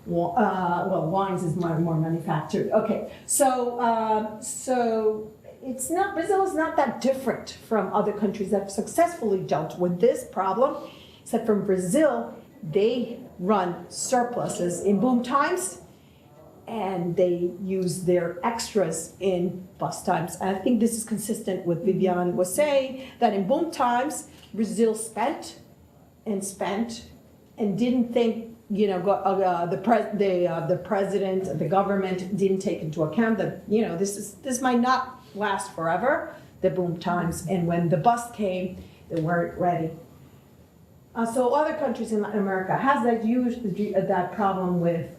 wines is more manufactured. Okay, so it's not, Brazil is not that different from other countries that have successfully dealt with this problem, except from Brazil, they run surpluses in boom times, and they use their extras in bust times. And I think this is consistent with Viviane was saying, that in boom times, Brazil spent and didn't think, the president, the government didn't take into account that, this might not last forever, the boom times, and when the bust came, they weren't ready. So other countries in Latin America has that problem with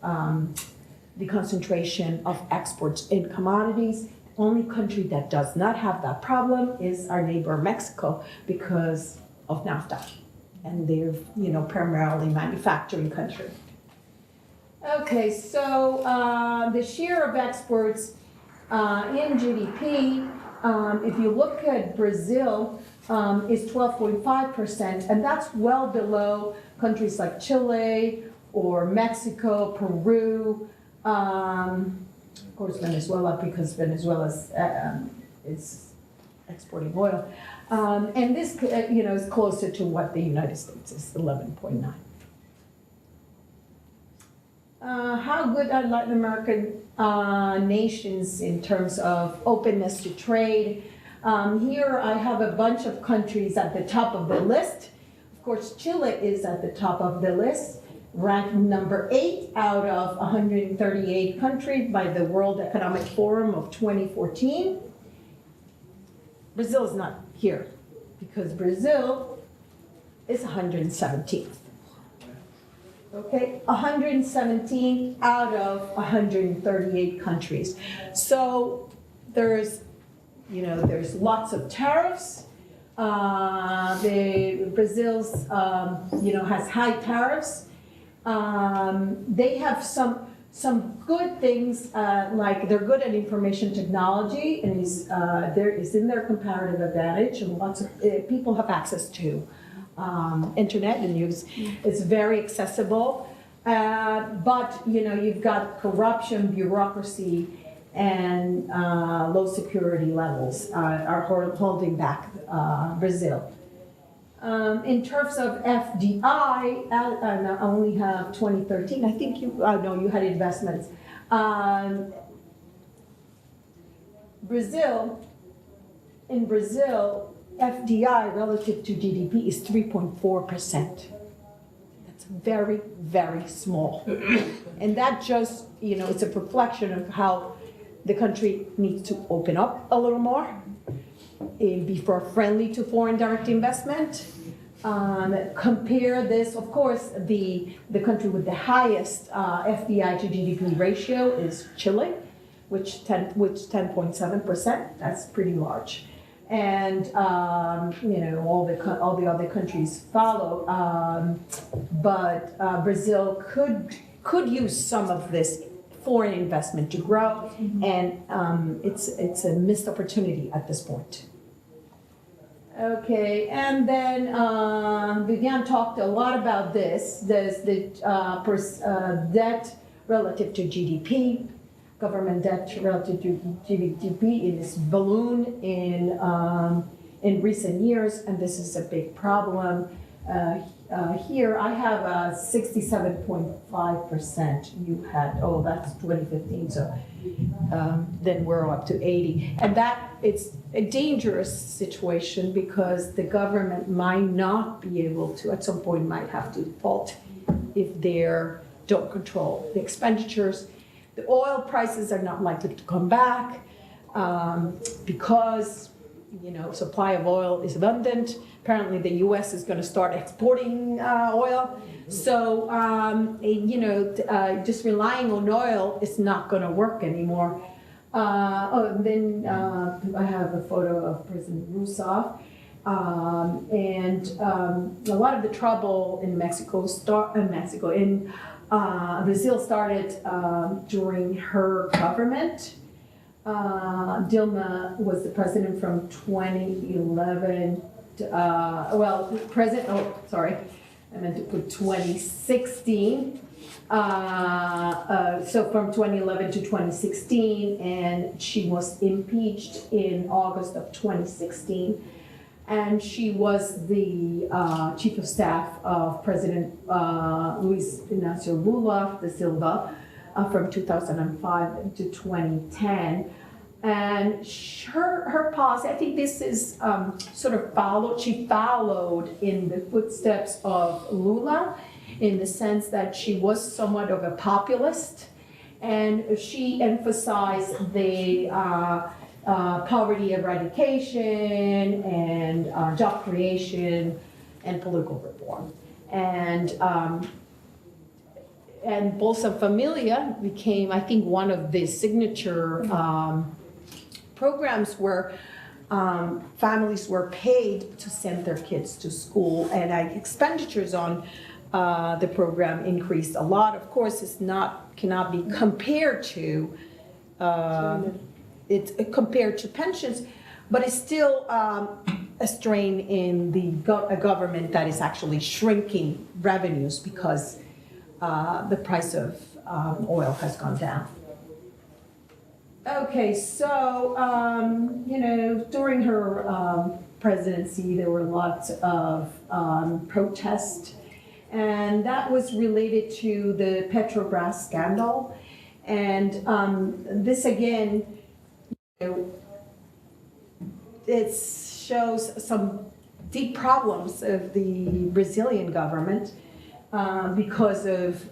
the concentration of exports in commodities. The only country that does not have that problem is our neighbor Mexico, because of NAFTA, and they're primarily manufacturing country. Okay, so the share of exports in GDP, if you look at Brazil, is 12.5%, and that's well below countries like Chile or Mexico, Peru, of course Venezuela, because Venezuela is exporting oil, and this is closer to what the United States is, 11.9. How good are Latin American nations in terms of openness to trade? Here I have a bunch of countries at the top of the list. Of course, Chile is at the top of the list, ranked number 8 out of 138 countries by the World Economic Forum of 2014. Brazil is not here, because Brazil is 117th. Okay, 117 out of 138 countries. So there's lots of tariffs. Brazil's, has high tariffs. They have some good things, like they're good at information technology, and is in their comparative advantage, and lots of people have access to internet and news. It's very accessible, but you've got corruption, bureaucracy, and low security levels are holding back Brazil. In terms of FDI, I only have 2013. I think you had investments. In Brazil, FDI relative to GDP is 3.4%. That's very, very small. And that just, it's a reflection of how the country needs to open up a little more and be more friendly to foreign direct investment. Compare this, of course, the country with the highest FDI to GDP ratio is Chile, which 10.7%. That's pretty large, and all the other countries follow. But Brazil could use some of this foreign investment to grow, and it's a missed opportunity at this point. Okay, and then Viviane talked a lot about this. There's the debt relative to GDP, government debt relative to GDP. It is ballooned in recent years, and this is a big problem. Here I have a 67.5%. You had, that's 2015, so then we're up to 80. And that it's a dangerous situation because the government might not be able to, at some point might have to default if they don't control the expenditures. The oil prices are not likely to come back because supply of oil is abundant. Apparently, the U.S. is going to start exporting oil. So, just relying on oil is not going to work anymore. Then I have a photo of President Rousseff. And a lot of the trouble in Brazil started during her government. Dilma was the president from 2011. I meant to put 2016. So from 2011 to 2016, and she was impeached in August of 2016. And she was the chief of staff of President Luis Inácio Lula da Silva from 2005 to 2010. And her policy, I think this is she followed in the footsteps of Lula in the sense that she was somewhat of a populist, and she emphasized the poverty eradication and job creation and political reform. And Bolsa Familia became, I think, one of the signature programs where families were paid to send their kids to school, and expenditures on the program increased a lot. Of course, cannot be compared to compared to pensions, but it's still a strain in a government that is actually shrinking revenues because the price of oil has gone down. Okay, so, during her presidency, there were lots of protests, and that was related to the Petrobras Scandal. And this, again, it shows some deep problems of the Brazilian government because of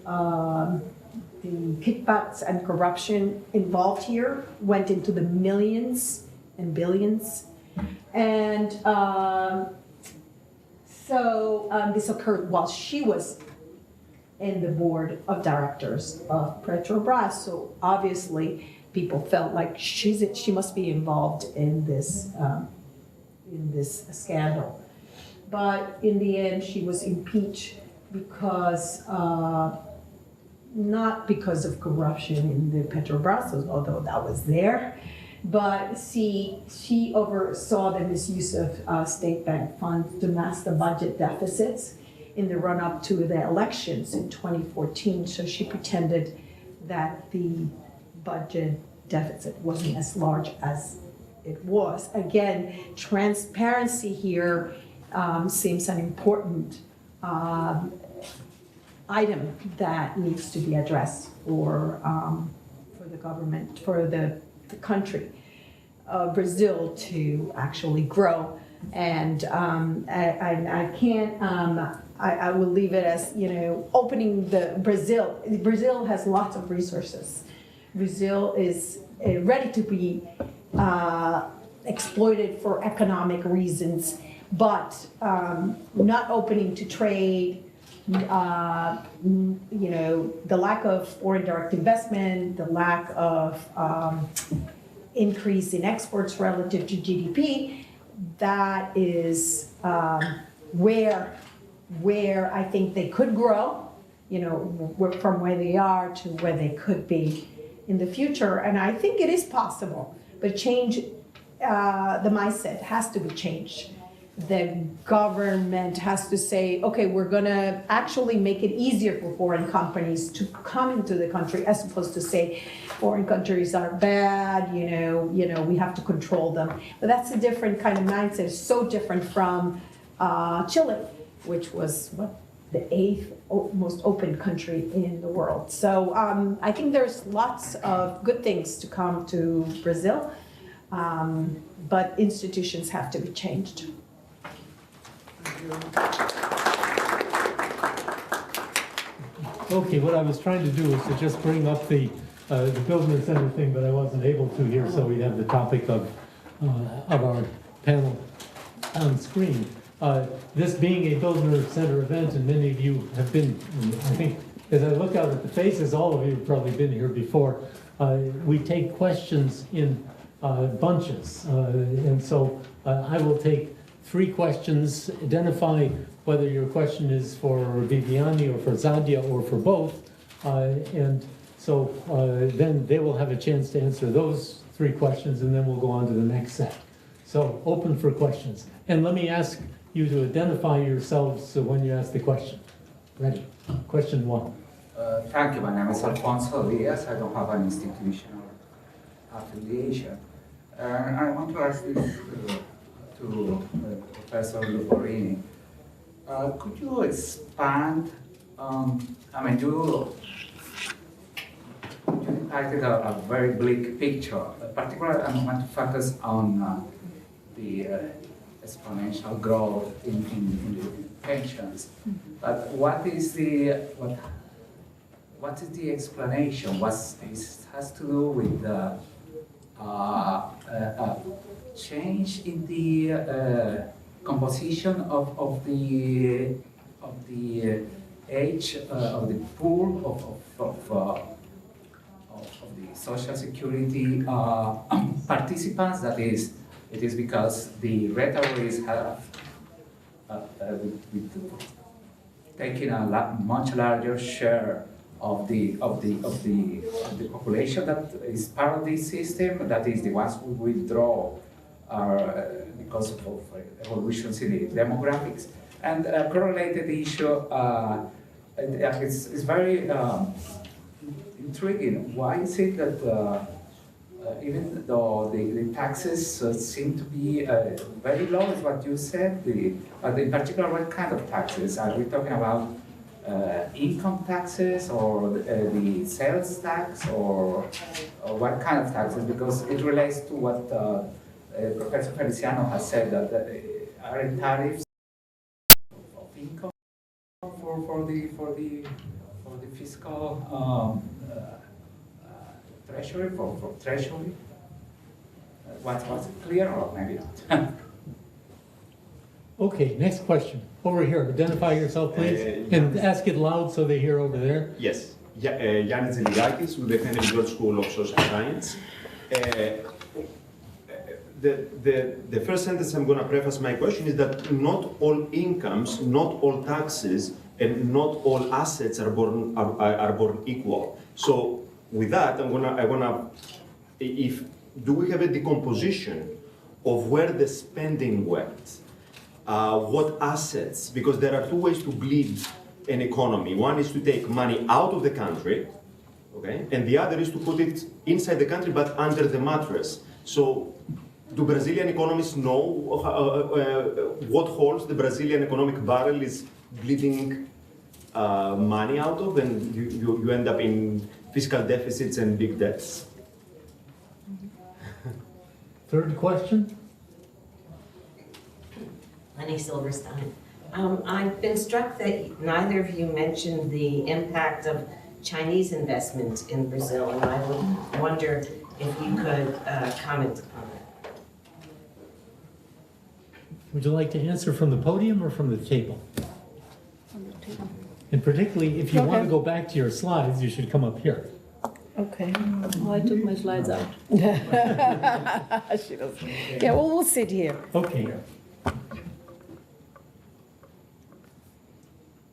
the kickbacks and corruption involved here went into the millions and billions. And this occurred while she was in the board of directors of Petrobras. So obviously people felt like she must be involved in this scandal. But in the end, she was impeached because not because of corruption in the Petrobras, although that was there, but she oversaw the misuse of state bank funds to mask the budget deficits in the run-up to the elections in 2014. So she pretended that the budget deficit wasn't as large as it was. Again, transparency here seems an important item that needs to be addressed for the government, for the country of Brazil to actually grow. And I can't, I will leave it as, Brazil has lots of resources. Brazil is ready to be exploited for economic reasons, but not opening to trade. The lack of foreign direct investment, the lack of increase in exports relative to GDP, that is where I think they could grow, from where they are to where they could be in the future. And I think it is possible, but change, the mindset has to be changed. The government has to say, okay, we're gonna actually make it easier for foreign companies to come into the country, as opposed to say foreign countries are bad, we have to control them. But that's a different kind of mindset. It's so different from Chile, which was the 8th most open country in the world. So I think there's lots of good things to come to Brazil, but institutions have to be changed. Okay, what I was trying to do is to just bring up the Business Center thing, but I wasn't able to here, so we have the topic of our panel on screen. This being a Business Center event, and many of you have been, I think, as I look out at the faces, all of you have probably been here before. We take questions in bunches, and so I will take 3 questions, identify whether your question is for Viviane or for Zadia or for both, and so then they will have a chance to answer those 3 questions, and then we'll go on to the next set. So open for questions. And let me ask you to identify yourselves when you ask the question. Ready? Question 1. Thank you. My name is Alfonso Diaz. I don't have an institutional affiliation. I want to ask this to Professor Luporini. Could you expand on, you painted a very bleak picture. Particularly, I want to focus on the exponential growth in the pensions. But what is the explanation? This has to do with the change in the composition of the age of the pool of the Social Security participants. That is, it is because the retirees have taken a much larger share of the population that is part of this system. That is, the ones who withdraw because of evolutions in the demographics. And a correlated issue, it's very intriguing. Why is it that even though the taxes seem to be very low, is what you said, but in particular, what kind of taxes? Are we talking about income taxes or the sales tax, or what kind of taxes? Because it relates to what Professor Feliciano has said, that are tariffs of income for the fiscal treasury, for treasury. Was it clear, or maybe not? Okay, next question. Over here, identify yourself, please, and ask it loud so they hear over there. Yes, Yannis Zeligakis with the Henry George School of Social Science. The first sentence I'm going to preface my question is that not all incomes, not all taxes, and not all assets are born equal. So with that, do we have a decomposition of where the spending went? What assets? Because there are 2 ways to bleed an economy. One is to take money out of the country, okay, and the other is to put it inside the country but under the mattress. So, do Brazilian economists know what holes the Brazilian economic barrel is bleeding money out of, and you end up in fiscal deficits and big debts? Third question. Lenny Silverstein. I've been struck that neither of you mentioned the impact of Chinese investment in Brazil, and I would wonder if you could comment on that. Would you like to answer from the podium or from the table? On the table. And particularly, if you want Okay. to go back to your slides, you should come up here. Okay. Oh, I took my slides out. She doesn't. Yeah, well, we'll sit here. Okay.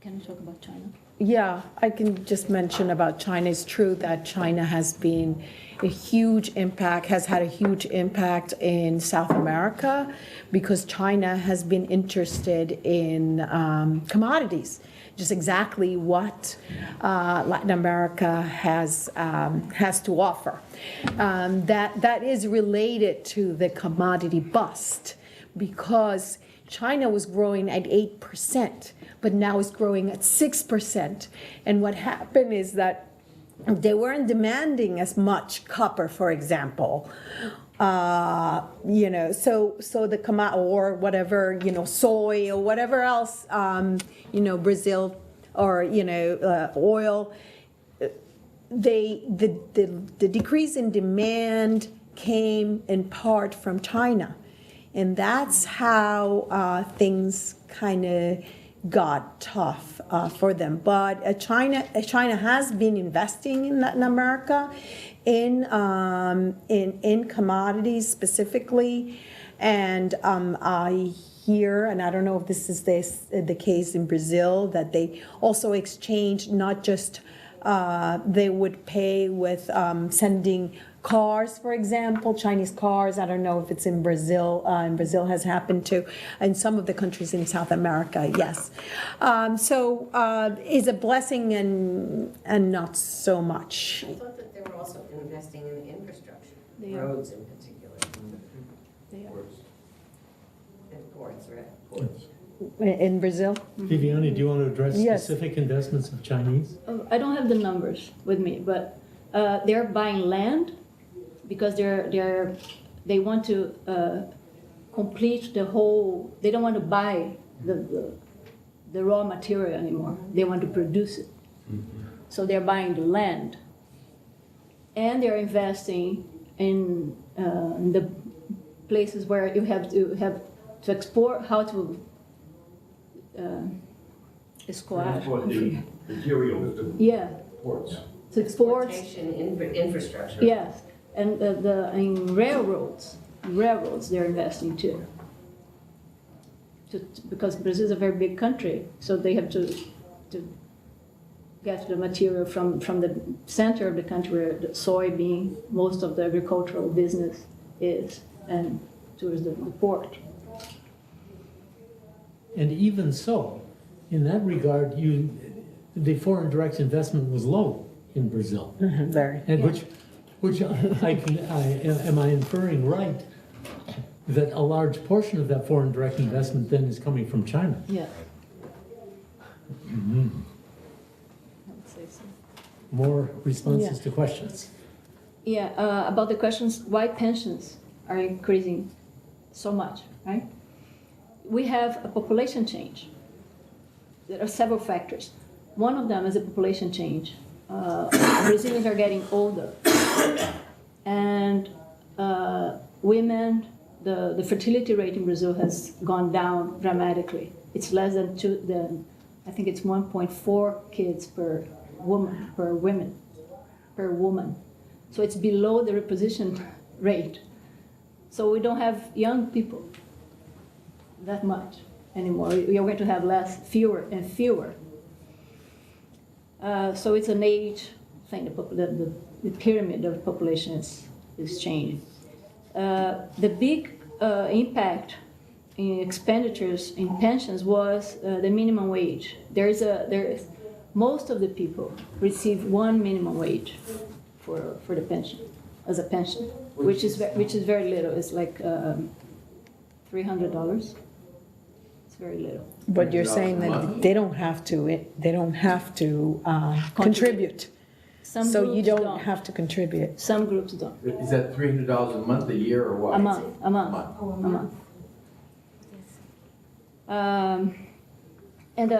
Can you talk about China? Yeah, I can just mention about China. It's true that China has been a huge impact, has had a huge impact in South America because China has been interested in commodities, just exactly what Latin America has to offer. That is related to the commodity bust because China was growing at 8%, but now it's growing at 6%. And what happened is that they weren't demanding as much copper, for example. So the or whatever, soy or whatever else, Brazil or oil. The decrease in demand came in part from China. And that's how things kind of got tough for them. But China has been investing in Latin America in commodities specifically. And I hear, and I don't know if this is the case in Brazil, that they also exchanged not just they would pay with sending cars, for example, Chinese cars. I don't know if it's in Brazil. In Brazil has happened to, in some of the countries in South America, yes. So is a blessing and not so much. I thought that they were also investing in the infrastructure, They are. roads in particular, They are. and ports, right? Ports. In Brazil? Viviane, do you want to address Yes. specific investments of Chinese? I don't have the numbers with me, but they're buying land because they want to complete the whole. They don't want to buy the raw material anymore. They want to produce it. So they're buying the land, and they're investing in the places where you have to export, how to escoar. Export the materials to Yeah, ports. to export. Transportation infrastructure. Yes, and in railroads they're investing too. Because Brazil is a very big country, so they have to get the material from the center of the country where the soybean, most of the agricultural business is, and towards the port. And even so, in that regard, the foreign direct investment was low in Brazil. Very. And which am I inferring right that a large portion of that foreign direct investment then is coming from China? Yeah. Mm-hmm. I would say so. More responses to questions. Yeah, about the questions why pensions are increasing so much, right? We have a population change. There are several factors. One of them is a population change. Brazilians are getting older, and women, the fertility rate in Brazil has gone down dramatically. It's less than I think it's 1.4 kids per woman. So it's below the reposition rate. So we don't have young people that much anymore. We are going to have fewer and fewer. So it's an age thing. The pyramid of the population is changing. The big impact in expenditures in pensions was the minimum wage. Most of the people receive one minimum wage for the pension, as a pension, which is very little. It's like $300. It's very little. But you're saying that they don't have to contribute. Some So groups you don't have to contribute. Some groups don't. Is that $300 a month, a year, or what? A month. And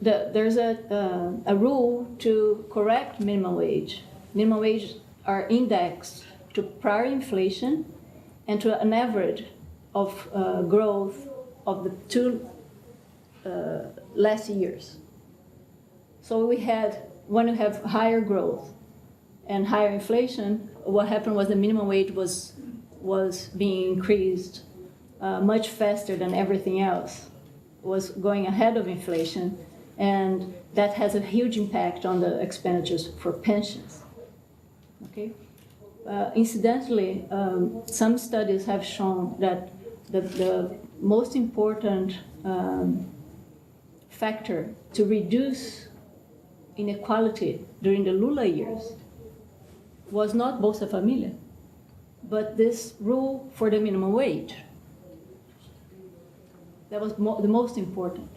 there's a rule to correct minimum wage. Minimum wage are indexed to prior inflation and to an average of growth of the two last years. So when you have higher growth and higher inflation, what happened was the minimum wage was being increased much faster than everything else, was going ahead of inflation, and that has a huge impact on the expenditures for pensions. Okay. Incidentally, some studies have shown that the most important factor to reduce inequality during the Lula years was not Bolsa Família, but this rule for the minimum wage. That was the most important.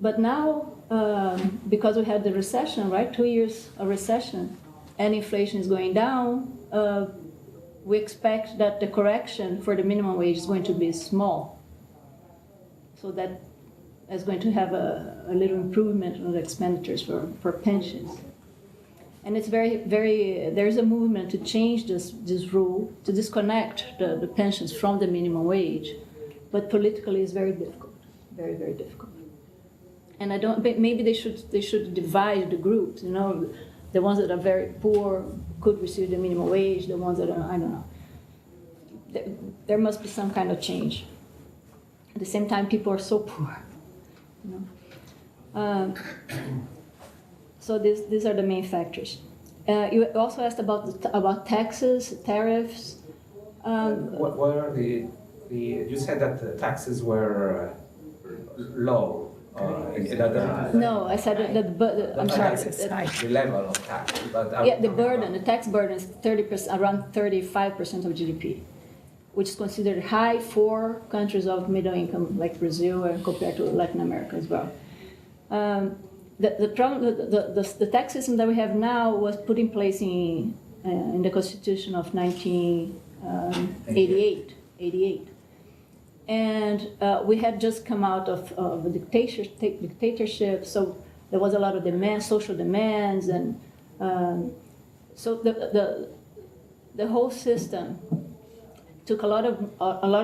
But now, because we had the recession, right, 2 years of recession, and inflation is going down, we expect that the correction for the minimum wage is going to be small. So that is going to have a little improvement on the expenditures for pensions. And it's there's a movement to change this rule, to disconnect the pensions from the minimum wage, but politically it's very difficult, very, very difficult. And maybe they should divide the groups, you know, the ones that are very poor could receive the minimum wage, the ones that are, I don't know. There must be some kind of change. At the same time, people are so poor, you know. So these are the main factors. You also asked about taxes, tariffs. What are you said that the taxes were low. No, I said that I'm sorry. The level of tax. But the tax burden is 30%, around 35% of GDP, which is considered high for countries of middle income like Brazil and compared to Latin America as well. The tax system that we have now was put in place in the Constitution of 1988. And we had just come out of a dictatorship, so there was a lot of social demands, and so the whole system took a lot of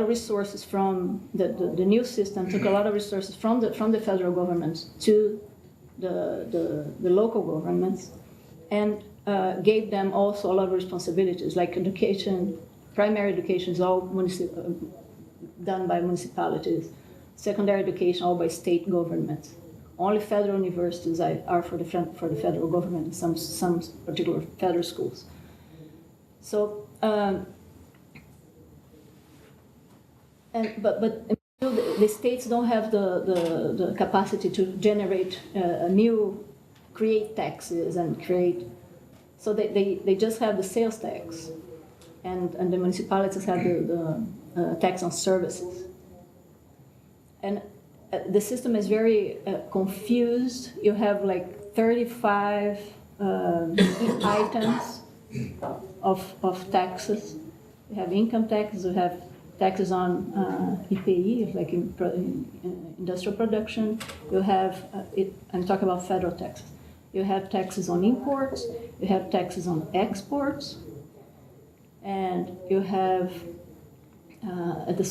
resources from the new system, took a lot of resources from the federal government to the local governments, and gave them also a lot of responsibilities, like education. Primary education is all done by municipalities. Secondary education all by state governments. Only federal universities are for the federal government, and some particular federal schools. So, but the states don't have the capacity to generate create taxes and create. So they just have the sales tax, and the municipalities have the tax on services. And the system is very confused. You have like 35 items of taxes. You have income taxes, you have taxes on IPI, like in industrial production. You have, I'm talking about federal taxes. You have taxes on imports, you have taxes on exports, and you have at the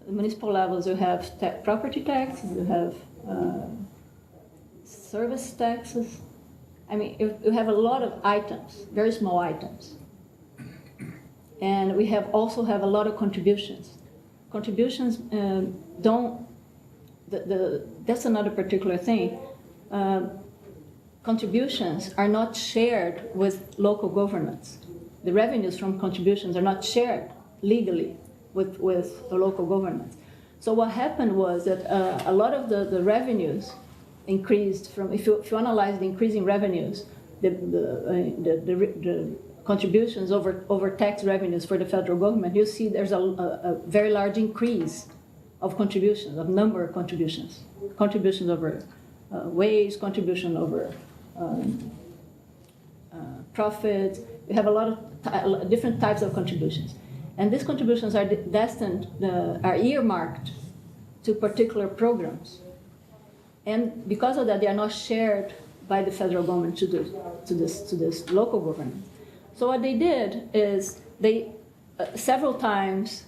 municipal levels, you have property taxes, you have service taxes. I mean, you have a lot of items, very small items. And we also have a lot of contributions. Contributions that's another particular thing. Contributions are not shared with local governments. The revenues from contributions are not shared legally with the local governments. So what happened was that a lot of the revenues increased from, if you analyze the increasing revenues, the contributions over tax revenues for the federal government, you see there's a very large increase of contributions, of number of contributions. Contributions over wage, contribution over profit. We have a lot of different types of contributions. And these contributions are are earmarked to particular programs. And because of that, they are not shared by the federal government to this local government. So what they did is they several times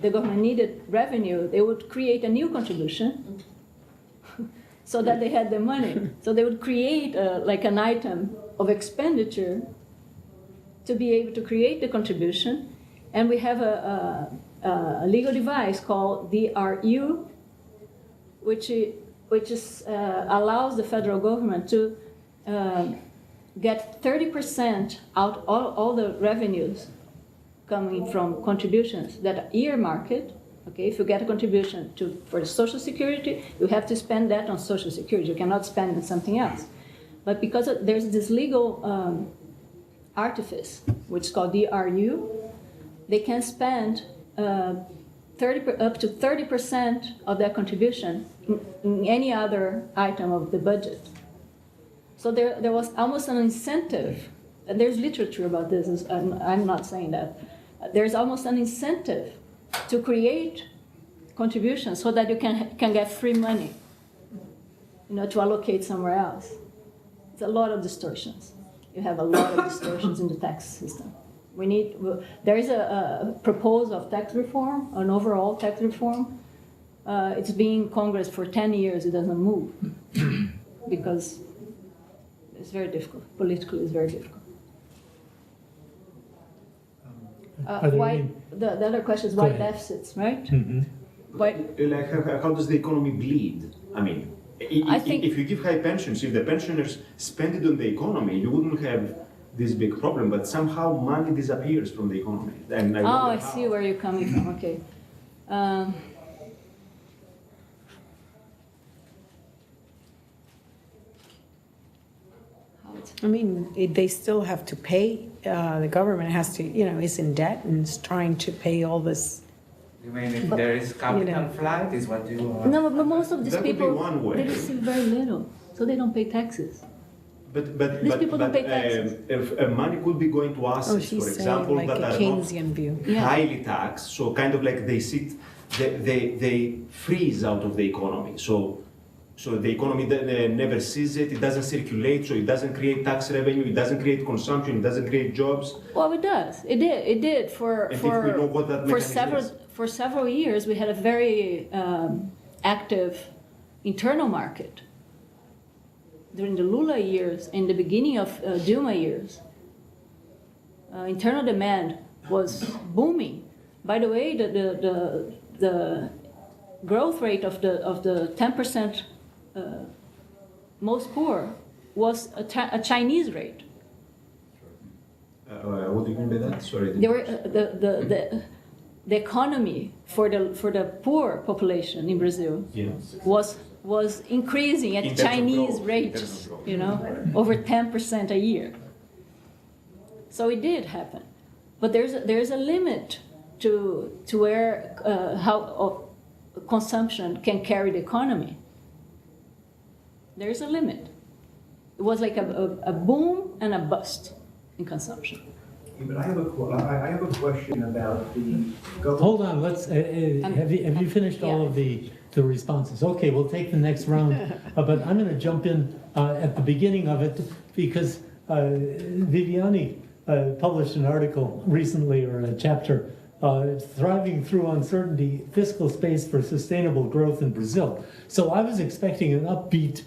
the government needed revenue, they would create a new contribution so that they had the money. So they would create like an item of expenditure to be able to create the contribution. And we have a legal device called the RU, which allows the federal government to get 30% out all the revenues coming from contributions that are earmarked. Okay, if you get a contribution for the Social Security, you have to spend that on Social Security. You cannot spend on something else. But because there's this legal artifice, which is called DRU, they can spend up to 30% of their contribution in any other item of the budget. So there was almost an incentive, and there's literature about this, I'm not saying that. There's almost an incentive to create contributions so that you can get free money, to allocate somewhere else. It's a lot of distortions. You have a lot of distortions in the tax system. There is a proposal of tax reform, an overall tax reform. It's been in Congress for 10 years, it doesn't move because it's very difficult. Politically, it's very difficult. The other question is why deficits, right? Mm-hmm. Like how does the economy bleed? I mean, if you give high pensions, if the pensioners spend it on the economy, you wouldn't have this big problem. But somehow money disappears from the economy. And I see where you're coming from. Okay. I mean, they still have to pay. The government has to, is in debt and is trying to pay all this. You mean if there is capital flight, is what you... No, but most of these people, they receive very little, so they don't pay taxes. But these people don't pay taxes. If money could be going to assets, for example, like that a are Keynesian not view. highly taxed, so kind of like they freeze out of the economy. So the economy never sees it, it doesn't circulate, so it doesn't create tax revenue, it doesn't create consumption, it doesn't create jobs. Well, it does. It did for several years. We had a very active internal market. During the Lula years, in the beginning of Dilma years, internal demand was booming. By the way, the growth rate of the 10% most poor was a Chinese rate. What do you mean by that? Sorry. There were the economy for the poor population in Brazil was increasing at Chinese rates, over 10% a year. So it did happen, but there's a limit to where how consumption can carry the economy. There's a limit. It was like a boom and a bust in consumption. But I have a question about the government. Hold on, let's, have you finished all of the responses? Okay, we'll take the next round, but I'm gonna jump in at the beginning of it because Viviane published an article recently, or a chapter, Thriving Through Uncertainty, Fiscal Space for Sustainable Growth in Brazil. So I was expecting an upbeat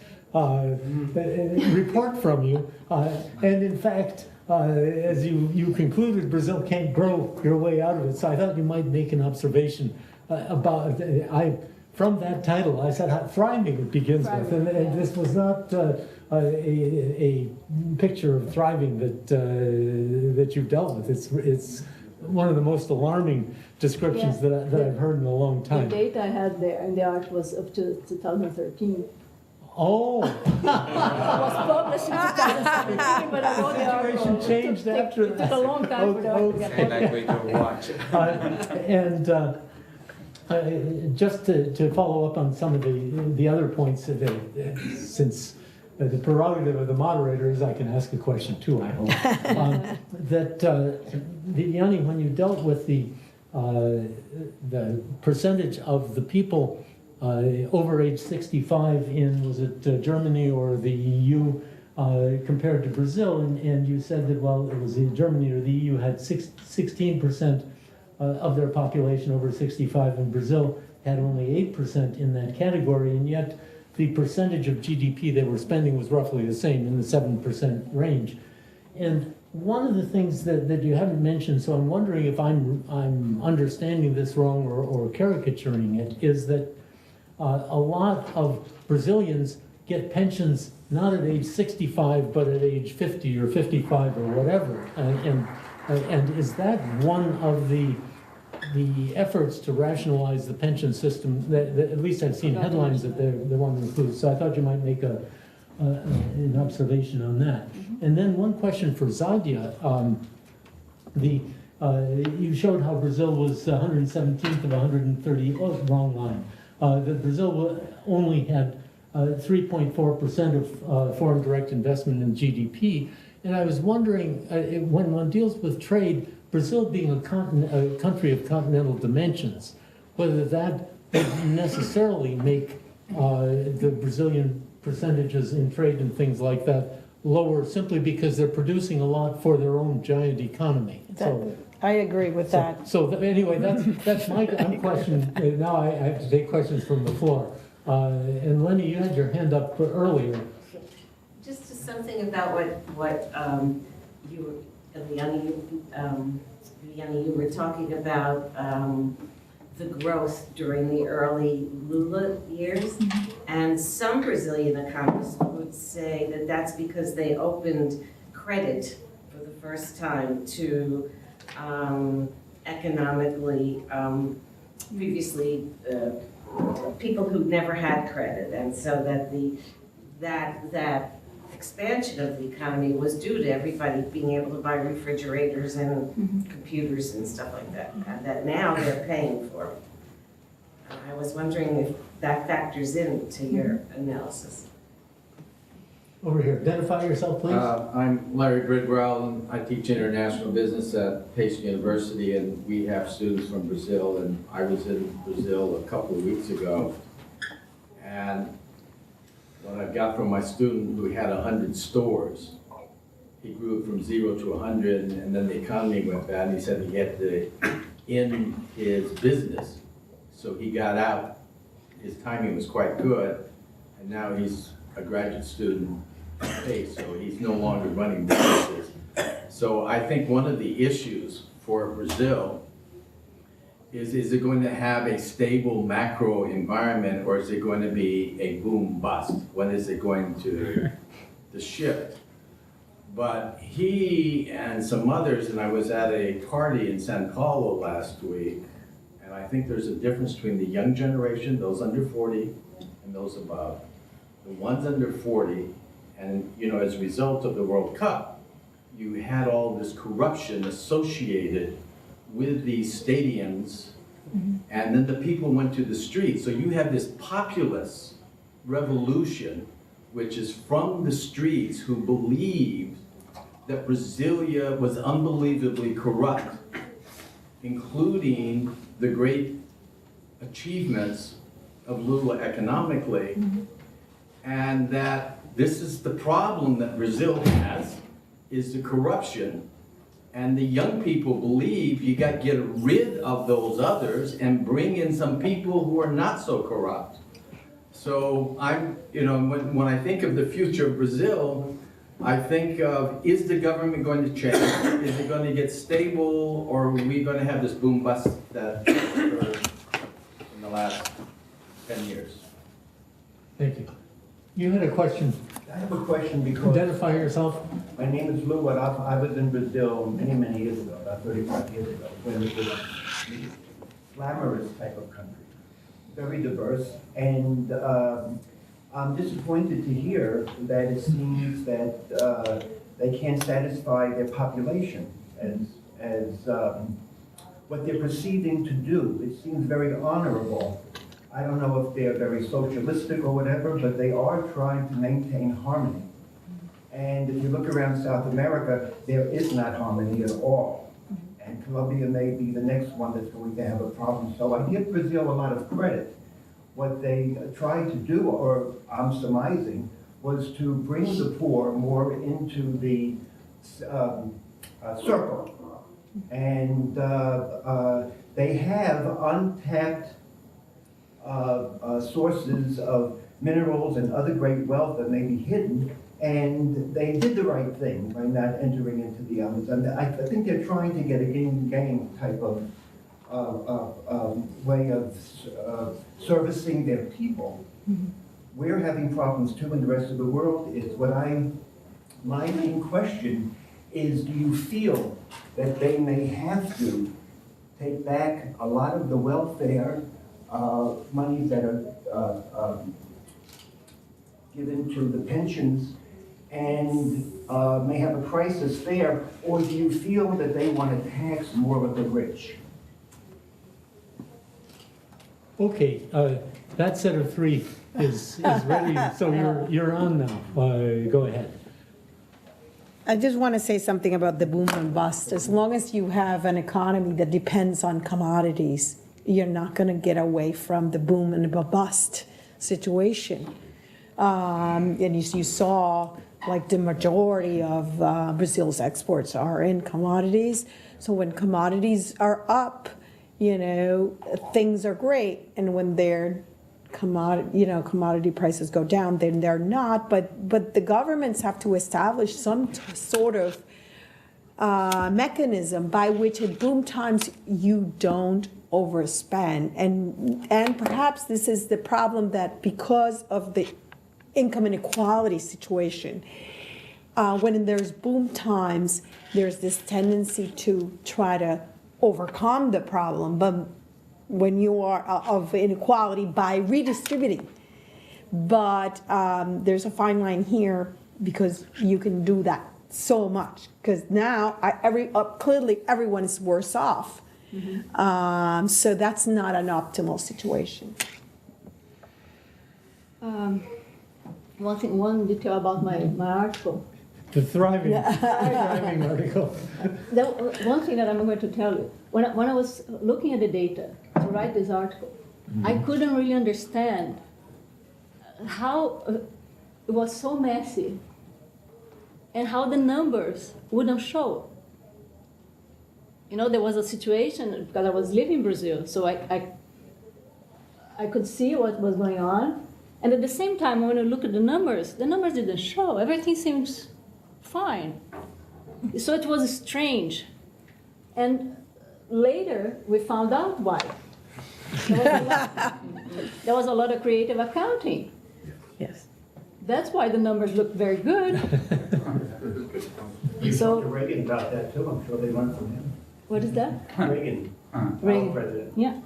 report from you, and in fact, as you concluded, Brazil can't grow your way out of it. So I thought you might make an observation about, from that title, I said thriving it begins with, and this was not a picture of thriving that you've dealt with. It's one of the most alarming descriptions that I've heard in a long time. The date I had there in the art was up to 2013. Oh! It was published in 2017, but I wrote the article. The situation changed after that. It took a long time for the article to get published. And just to follow up on some of the other points, since the prerogative of the moderator is I can ask a question too, I hope. That Viviane, when you dealt with the percentage of the people over age 65 in, was it Germany or the EU, compared to Brazil, and you said that, well, it was in Germany or the EU had 16% of their population over 65, and Brazil had only 8% in that category, and yet the percentage of GDP they were spending was roughly the same, in the 7% range. And one of the things that you haven't mentioned, so I'm wondering if I'm understanding this wrong or caricaturing it, is that a lot of Brazilians get pensions not at age 65, but at age 50 or 55 or whatever. And is that one of the efforts to rationalize the pension system that at least I've seen headlines that they want to include? So I thought you might make an observation on that. And then one question for Zadia. You showed how Brazil was 117th of 130, oh, wrong line. That Brazil only had 3.4% of foreign direct investment in GDP. And I was wondering, when one deals with trade, Brazil being a country of continental dimensions, whether that would necessarily make the Brazilian percentages in trade and things like that lower, simply because they're producing a lot for their own giant economy. I agree with that. So anyway, that's my question. Now I have to take questions from the floor. And Lenny, you had your hand up earlier. Just something about what you, Viviane, you were talking about the growth during the early Lula years. And some Brazilian economists would say that that's because they opened credit for the first time to economically, previously, people who never had credit. And so that that expansion of the economy was due to everybody being able to buy refrigerators and computers and stuff like that, and that now they're paying for it. I was wondering if that factors into your analysis. Over here, identify yourself, please. I'm Larry Bridwell, and I teach international business at Pace University, and we have students from Brazil, and I was in Brazil a couple of weeks ago, and what I got from my student who had 100 stores, he grew it from 0 to 100, and then the economy went bad, and he said he had to end his business. So he got out, his timing was quite good, and now he's a graduate student at Pace, so he's no longer running businesses. So I think one of the issues for Brazil is it going to have a stable macro environment, or is it going to be a boom bust? When is it going to shift? But he and some others, and I was at a party in Sao Paulo last week, and I think there's a difference between the young generation, those under 40, and those above. The ones under 40, and you know, as a result of the World Cup, you had all this corruption associated with these stadiums, and then the people went to the streets. So you have this populist revolution, which is from the streets, who believed that Brasilia was unbelievably corrupt, including the great achievements of Lula economically, and that this is the problem that Brazil has, is the corruption. And the young people believe you got to get rid of those others and bring in some people who are not so corrupt. So when I think of the future of Brazil, I think of, is the government going to change? Is it going to get stable, or are we going to have this boom bust that occurred in the last 10 years? Thank you. You had a question. I have a question because... Identify yourself. My name is Lou. I was in Brazil many years ago, about 35 years ago, when it was a glamorous type of country, very diverse, and I'm disappointed to hear that it seems that they can't satisfy their population as what they're proceeding to do. It seems very honorable. I don't know if they're very socialistic or whatever, but they are trying to maintain harmony. And if you look around South America, there is not harmony at all. And Colombia may be the next one that's going to have a problem. So I give Brazil a lot of credit. what they tried to do, or I'm surmising, was to bring the poor more into the circle. And they have untapped sources of minerals and other great wealth that may be hidden, and they did the right thing by not entering into the Amazon. I think they're trying to get a game type of way of servicing their people. Mm-hmm. We're having problems too in the rest of the world. My main question is, do you feel that they may have to take back a lot of the welfare monies that are given to the pensions and may have a crisis there, or do you feel that they want to tax more of the rich? Okay, that set of three is ready, so you're on now. Go ahead. I just want to say something about the boom and bust. As long as you have an economy that depends on commodities, you're not going to get away from the boom and the bust situation. And you saw, like, the majority of Brazil's exports are in commodities. So when commodities are up, things are great. And when they're commodity prices go down, then they're not. But the governments have to establish some sort of mechanism by which at boom times you don't overspend. And perhaps this is the problem, that because of the income inequality situation, when there's boom times, there's this tendency to try to overcome the problem, but when you are of inequality by redistributing. But there's a fine line here, because you can do that so much, because now clearly everyone is worse off. Mm-hmm. So that's not an optimal situation. One detail about my article. The thriving article. One thing that I'm going to tell you, when I was looking at the data to write this article, I couldn't really understand how it was so messy and how the numbers wouldn't show. There was a situation, because I was living in Brazil, so I could see what was going on. And at the same time, when I look at the numbers didn't show. Everything seems fine. So it was strange. And later, we found out why. There was a lot of creative accounting. Yes. That's why the numbers look very good. So Reagan got that too. I'm sure they learned from him. What is that? Reagan. Reagan. President. Yeah.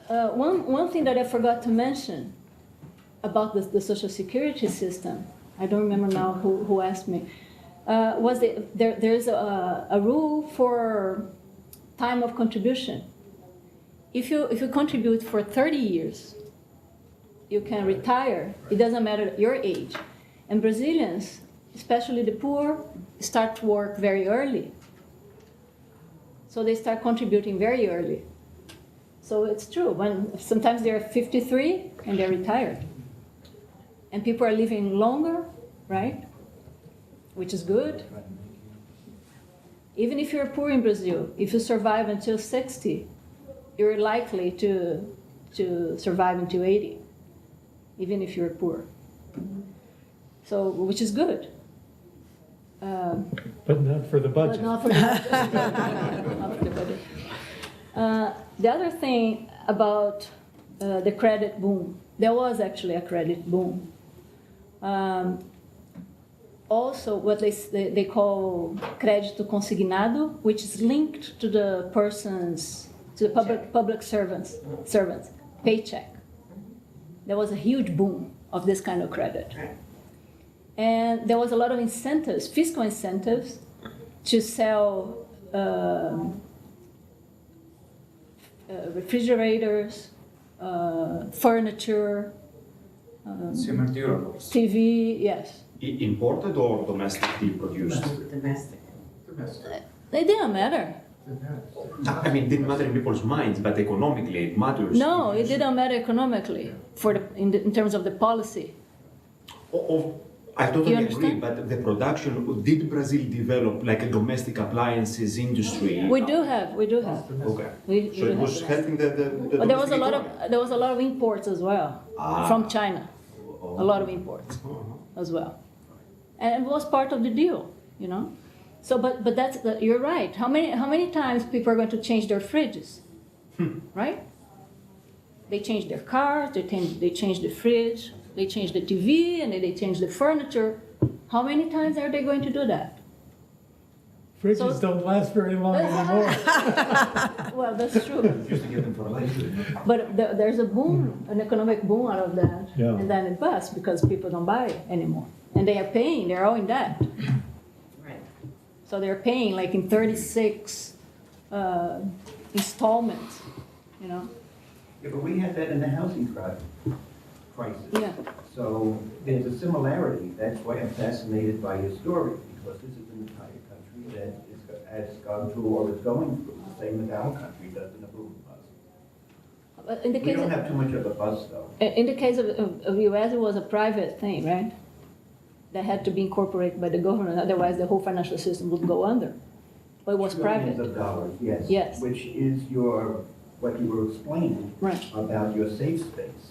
One thing that I forgot to mention about the Social Security system, I don't remember now who asked me, was there's a rule for time of contribution. If you contribute for 30 years, you can retire. It doesn't matter your age. And Brazilians, especially the poor, start to work very early. So they start contributing very early. So it's true. Sometimes they're 53 and they're retired. And people are living longer, right? Which is good. Even if you're poor in Brazil, if you survive until 60, you're likely to survive until 80, even if you're poor. So, which is good. But not for the budget. But not for the budget. Not for the budget. The other thing about the credit boom, there was actually a credit boom. Also, what they call crédito consignado, which is linked to the public servants paycheck. There was a huge boom of this kind of credit. And there was a lot of incentives, fiscal incentives, to sell refrigerators, furniture, consumer durables. TV, yes. Imported or domestically produced? Domestic. It didn't matter. I mean, it didn't matter in people's minds, but economically it matters. No, it didn't matter economically in terms of the policy. I totally You agree, understand? but the production, did Brazil develop like a domestic appliances industry? We do have. Okay. We So do it was have helping the But there was a domestic lot economy. of imports as well from China. A lot of imports as well, and it was part of the deal, you know. So, but you're right. How many times people are going to change their fridges, right? They change their cars. They change the fridge. They change the TV, and then they change the furniture. How many times are they going to do that? Fridges don't last very long anymore. Well, that's true. Used to get them for life. But there's a boom, an economic boom out of that, Yeah. and then it busts because people don't buy it anymore, and they are paying. They're all in debt, Right. so they're paying like in 36 installments, you know. Yeah, but we had that in the housing crisis. Yeah. So there's a similarity. That's why I'm fascinated by your story, because this is an entire country that has gone through or is going through the same as our country does in a boom bust. But in the We case don't of, have too much of a bust, though. in the case of U.S., it was a private thing, right? That had to be incorporated by the government. Otherwise, the whole financial system would go under. But it was Trillions private. of dollars, yes. Yes. Which is what you were explaining Right. about your safe space,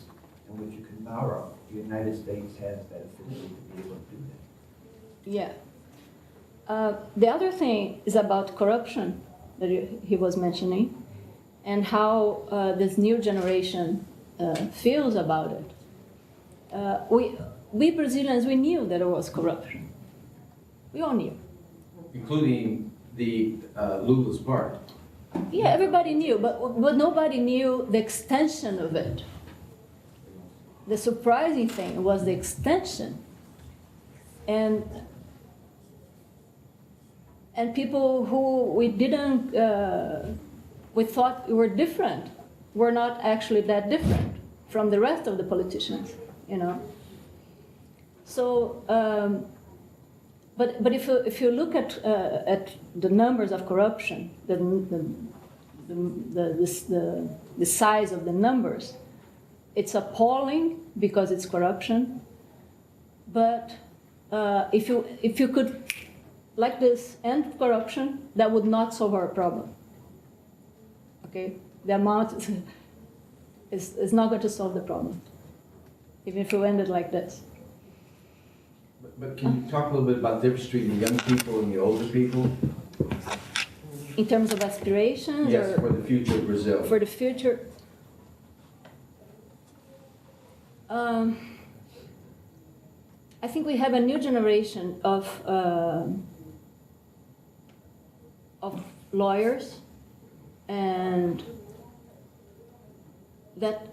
in which you can borrow. The United States has that ability to be able to do that. Yeah. The other thing is about corruption that he was mentioning, and how this new generation feels about it. We Brazilians, we knew that there was corruption. We all knew. Including the Lula's part. Yeah, everybody knew, but nobody knew the extension of it. The surprising thing was the extension. And people who we didn't, we thought were different, were not actually that different from the rest of the politicians, you know. So, but if you look at the numbers of corruption, the size of the numbers, it's appalling because it's corruption. But if you could, like this, end corruption, that would not solve our problem. Okay, the amount is not going to solve the problem, even if we end it like this. But can you talk a little bit about the difference between the young people and the older people? In terms of aspirations? Yes, or for the future of Brazil. for the future? I think we have a new generation of lawyers, and that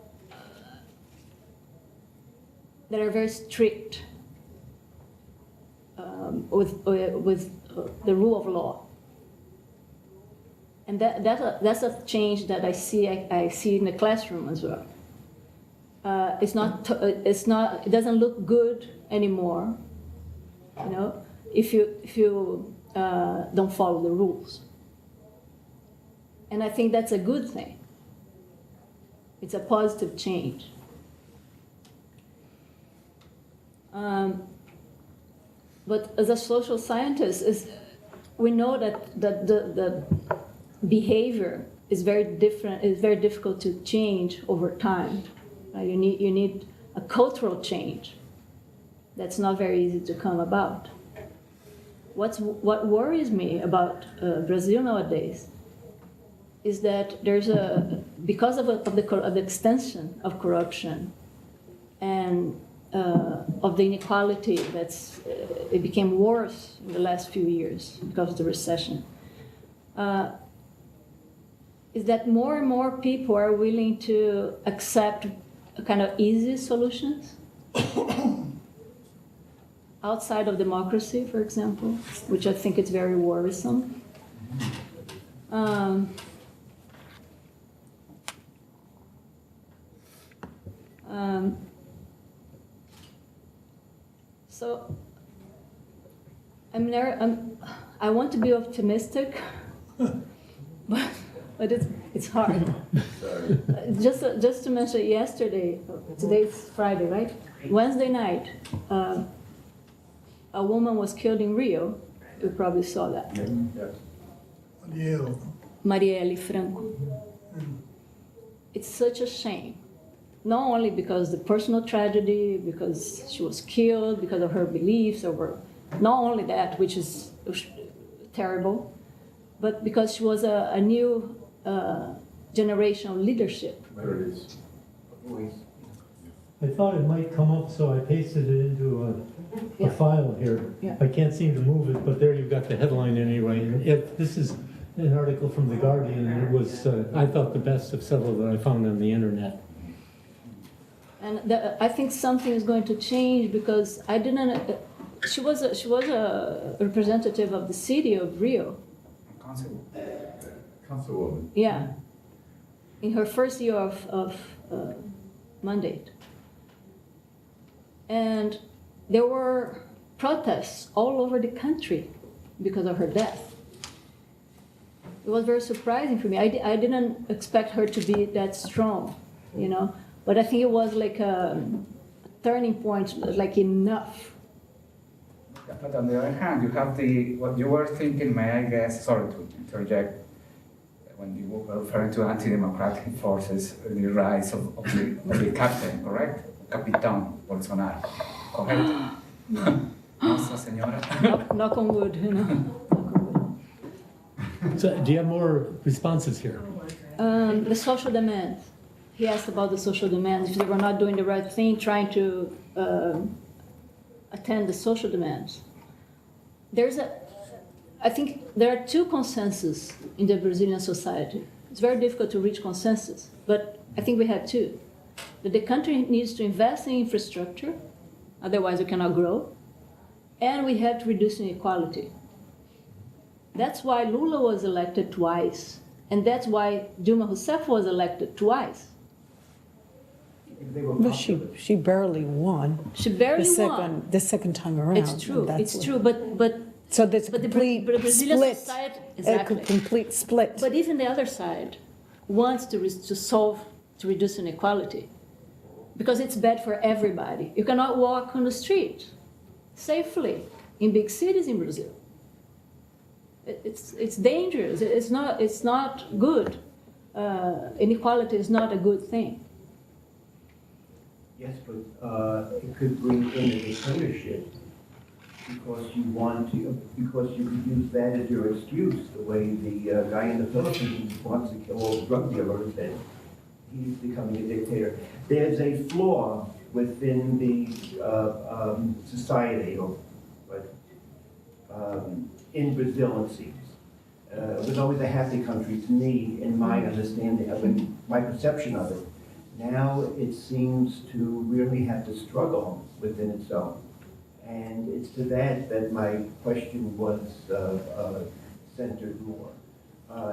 are very strict with the rule of law. And that's a change that I see in the classroom as well. It doesn't look good anymore, you know, if you don't follow the rules. And I think that's a good thing. It's a positive change. But as a social scientist, we know that the behavior is very different. It's very difficult to change over time. You need a cultural change. That's not very easy to come about. What worries me about Brazil nowadays is that there's because of the extension of corruption and of the inequality it became worse in the last few years because of the recession, is that more and more people are willing to accept kind of easy solutions outside of democracy, for example, which I think is very worrisome. So, I want to be optimistic, but it's hard. Sorry. Just to mention, yesterday, today's Friday, right? Wednesday night, a woman was killed in Rio. You probably saw that. Marielle Franco. It's such a shame. Not only because the personal tragedy, because she was killed, because of her beliefs, not only that, which is terrible, but because she was a new generation of leadership. There it is. I thought it might come up, so I pasted it into a file here. Yeah. I can't seem to move it, but there you've got the headline anyway. And this is an article from The Guardian, and it was, I thought, the best of several that I found on the internet. And I think something is going to change because I didn't. She was a representative of the city of Rio. Councilwoman. Yeah, in her first year of mandate, and there were protests all over the country because of her death. It was very surprising for me. I didn't expect her to be that strong, you know. But I think it was like a turning point, like enough. But on the other hand, you have what you were thinking, may I guess, sorry to interject, when you were referring to anti-democratic forces, the rise of the captain, correct? Capitán Bolsonaro, correct? Nossa Senhora. Knock on wood, you know. So, do you have more responses here? The social demands. He asked about the social demands, if they were not doing the right thing, trying to attend the social demands. I think there are two consensus in the Brazilian society. It's very difficult to reach consensus, but I think we have two. That the country needs to invest in infrastructure, otherwise we cannot grow, and we have to reduce inequality. That's why Lula was elected twice, and that's why Dilma Rousseff was elected twice. But she barely won. She barely won. The second time around. It's true. It's true. But so there's a complete Brazilian split. society, exactly. A complete split. But even the other side wants to reduce inequality, because it's bad for everybody. You cannot walk on the street safely in big cities in Brazil. It's dangerous. It's not good. Inequality is not a good thing. Yes, but it could bring in a dictatorship because you could use that as your excuse, the way the guy in the Philippines wants to kill all the drug dealers and he's becoming a dictator. There's a flaw within the society, in Brazil it seems. It was always a happy country to me, in my understanding of it, my perception of it. Now it seems to really have to struggle within itself. And it's to that my question was centered more.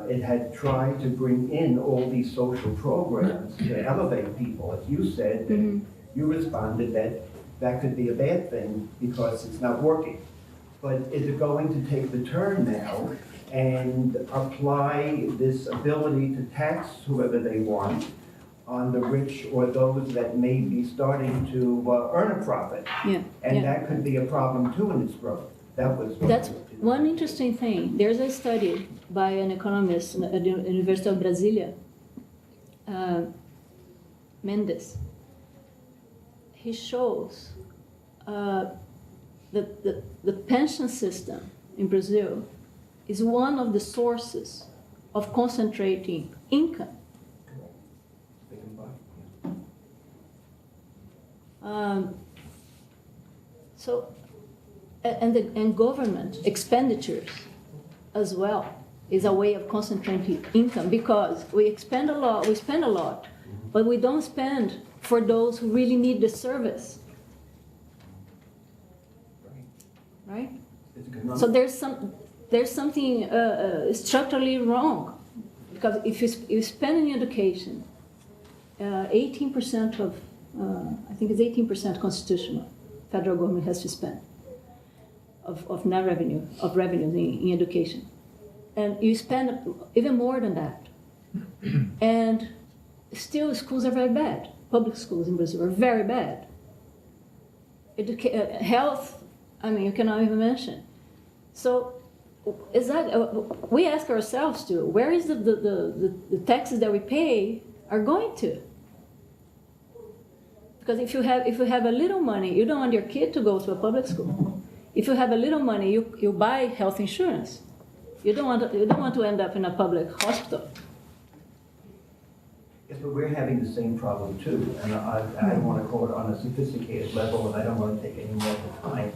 It had tried to bring in all these social programs to elevate people. As you said, you responded that could be a bad thing because it's not working. But is it going to take the turn now and apply this ability to tax whoever they want on the rich or those that may be starting to earn a profit? That could be a problem too in its growth. That's one interesting thing. There's a study by an economist at the University of Brasilia, Mendes. He shows the pension system in Brazil is one of the sources of concentrating income. And government expenditures as well is a way of concentrating income, because we spend a lot, but we don't spend for those who really need the service. Right? So there's something structurally wrong, because if you spend in education, 18% of I think it's 18% constitutional, federal government has to spend of net revenue, of revenues in education. and you spend even more than that. And still, schools are very bad. Public schools in Brazil are very bad. Health, I mean, you cannot even mention. So, is that, we ask ourselves too, where is the taxes that we pay are going to? Because if you have a little money, you don't want your kid to go to a public school. If you have a little money, you buy health insurance. You don't want to end up in a public hospital. Yes, but we're having the same problem too, and I don't want to call it on a sophisticated level, and I don't want to take any more of the time,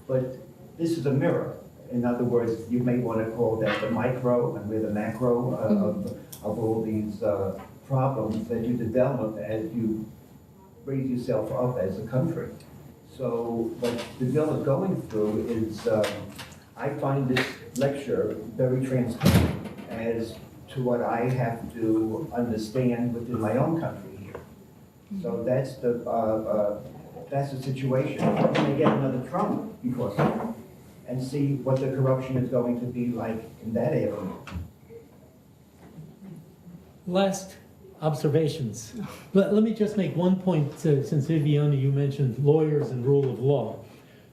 but this is a mirror. In other words, you may want to call that the micro, and we're the macro of all these problems that you develop as you raise yourself up as a country. So what the bill is going through is, I find this lecture very transparent as to what I have to understand within my own country here. So that's the situation. We may get another Trump because of it, and see what the corruption is going to be like in that area. Last observations. Let me just make one point, since Viviane, you mentioned lawyers and rule of law.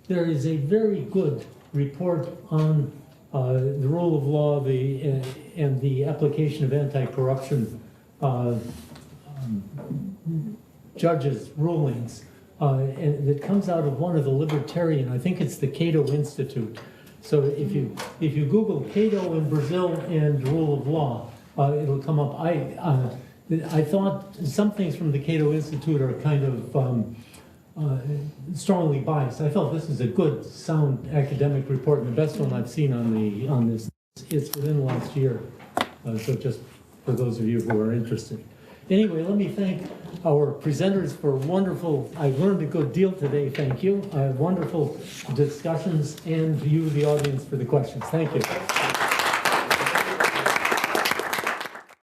There is a very good report on the rule of law and the application of anti-corruption judges' rulings, and it comes out of one of the libertarian, I think it's the Cato Institute. So if you Google Cato in Brazil and rule of law, it'll come up. I thought some things from the Cato Institute are kind of strongly biased. I felt this is a good, sound academic report, and the best one I've seen on this is within the last year. So just for those of you who are interested. Anyway, let me thank our presenters for wonderful, I learned a good deal today, thank you. Wonderful discussions, and you, the audience, for the questions. Thank you.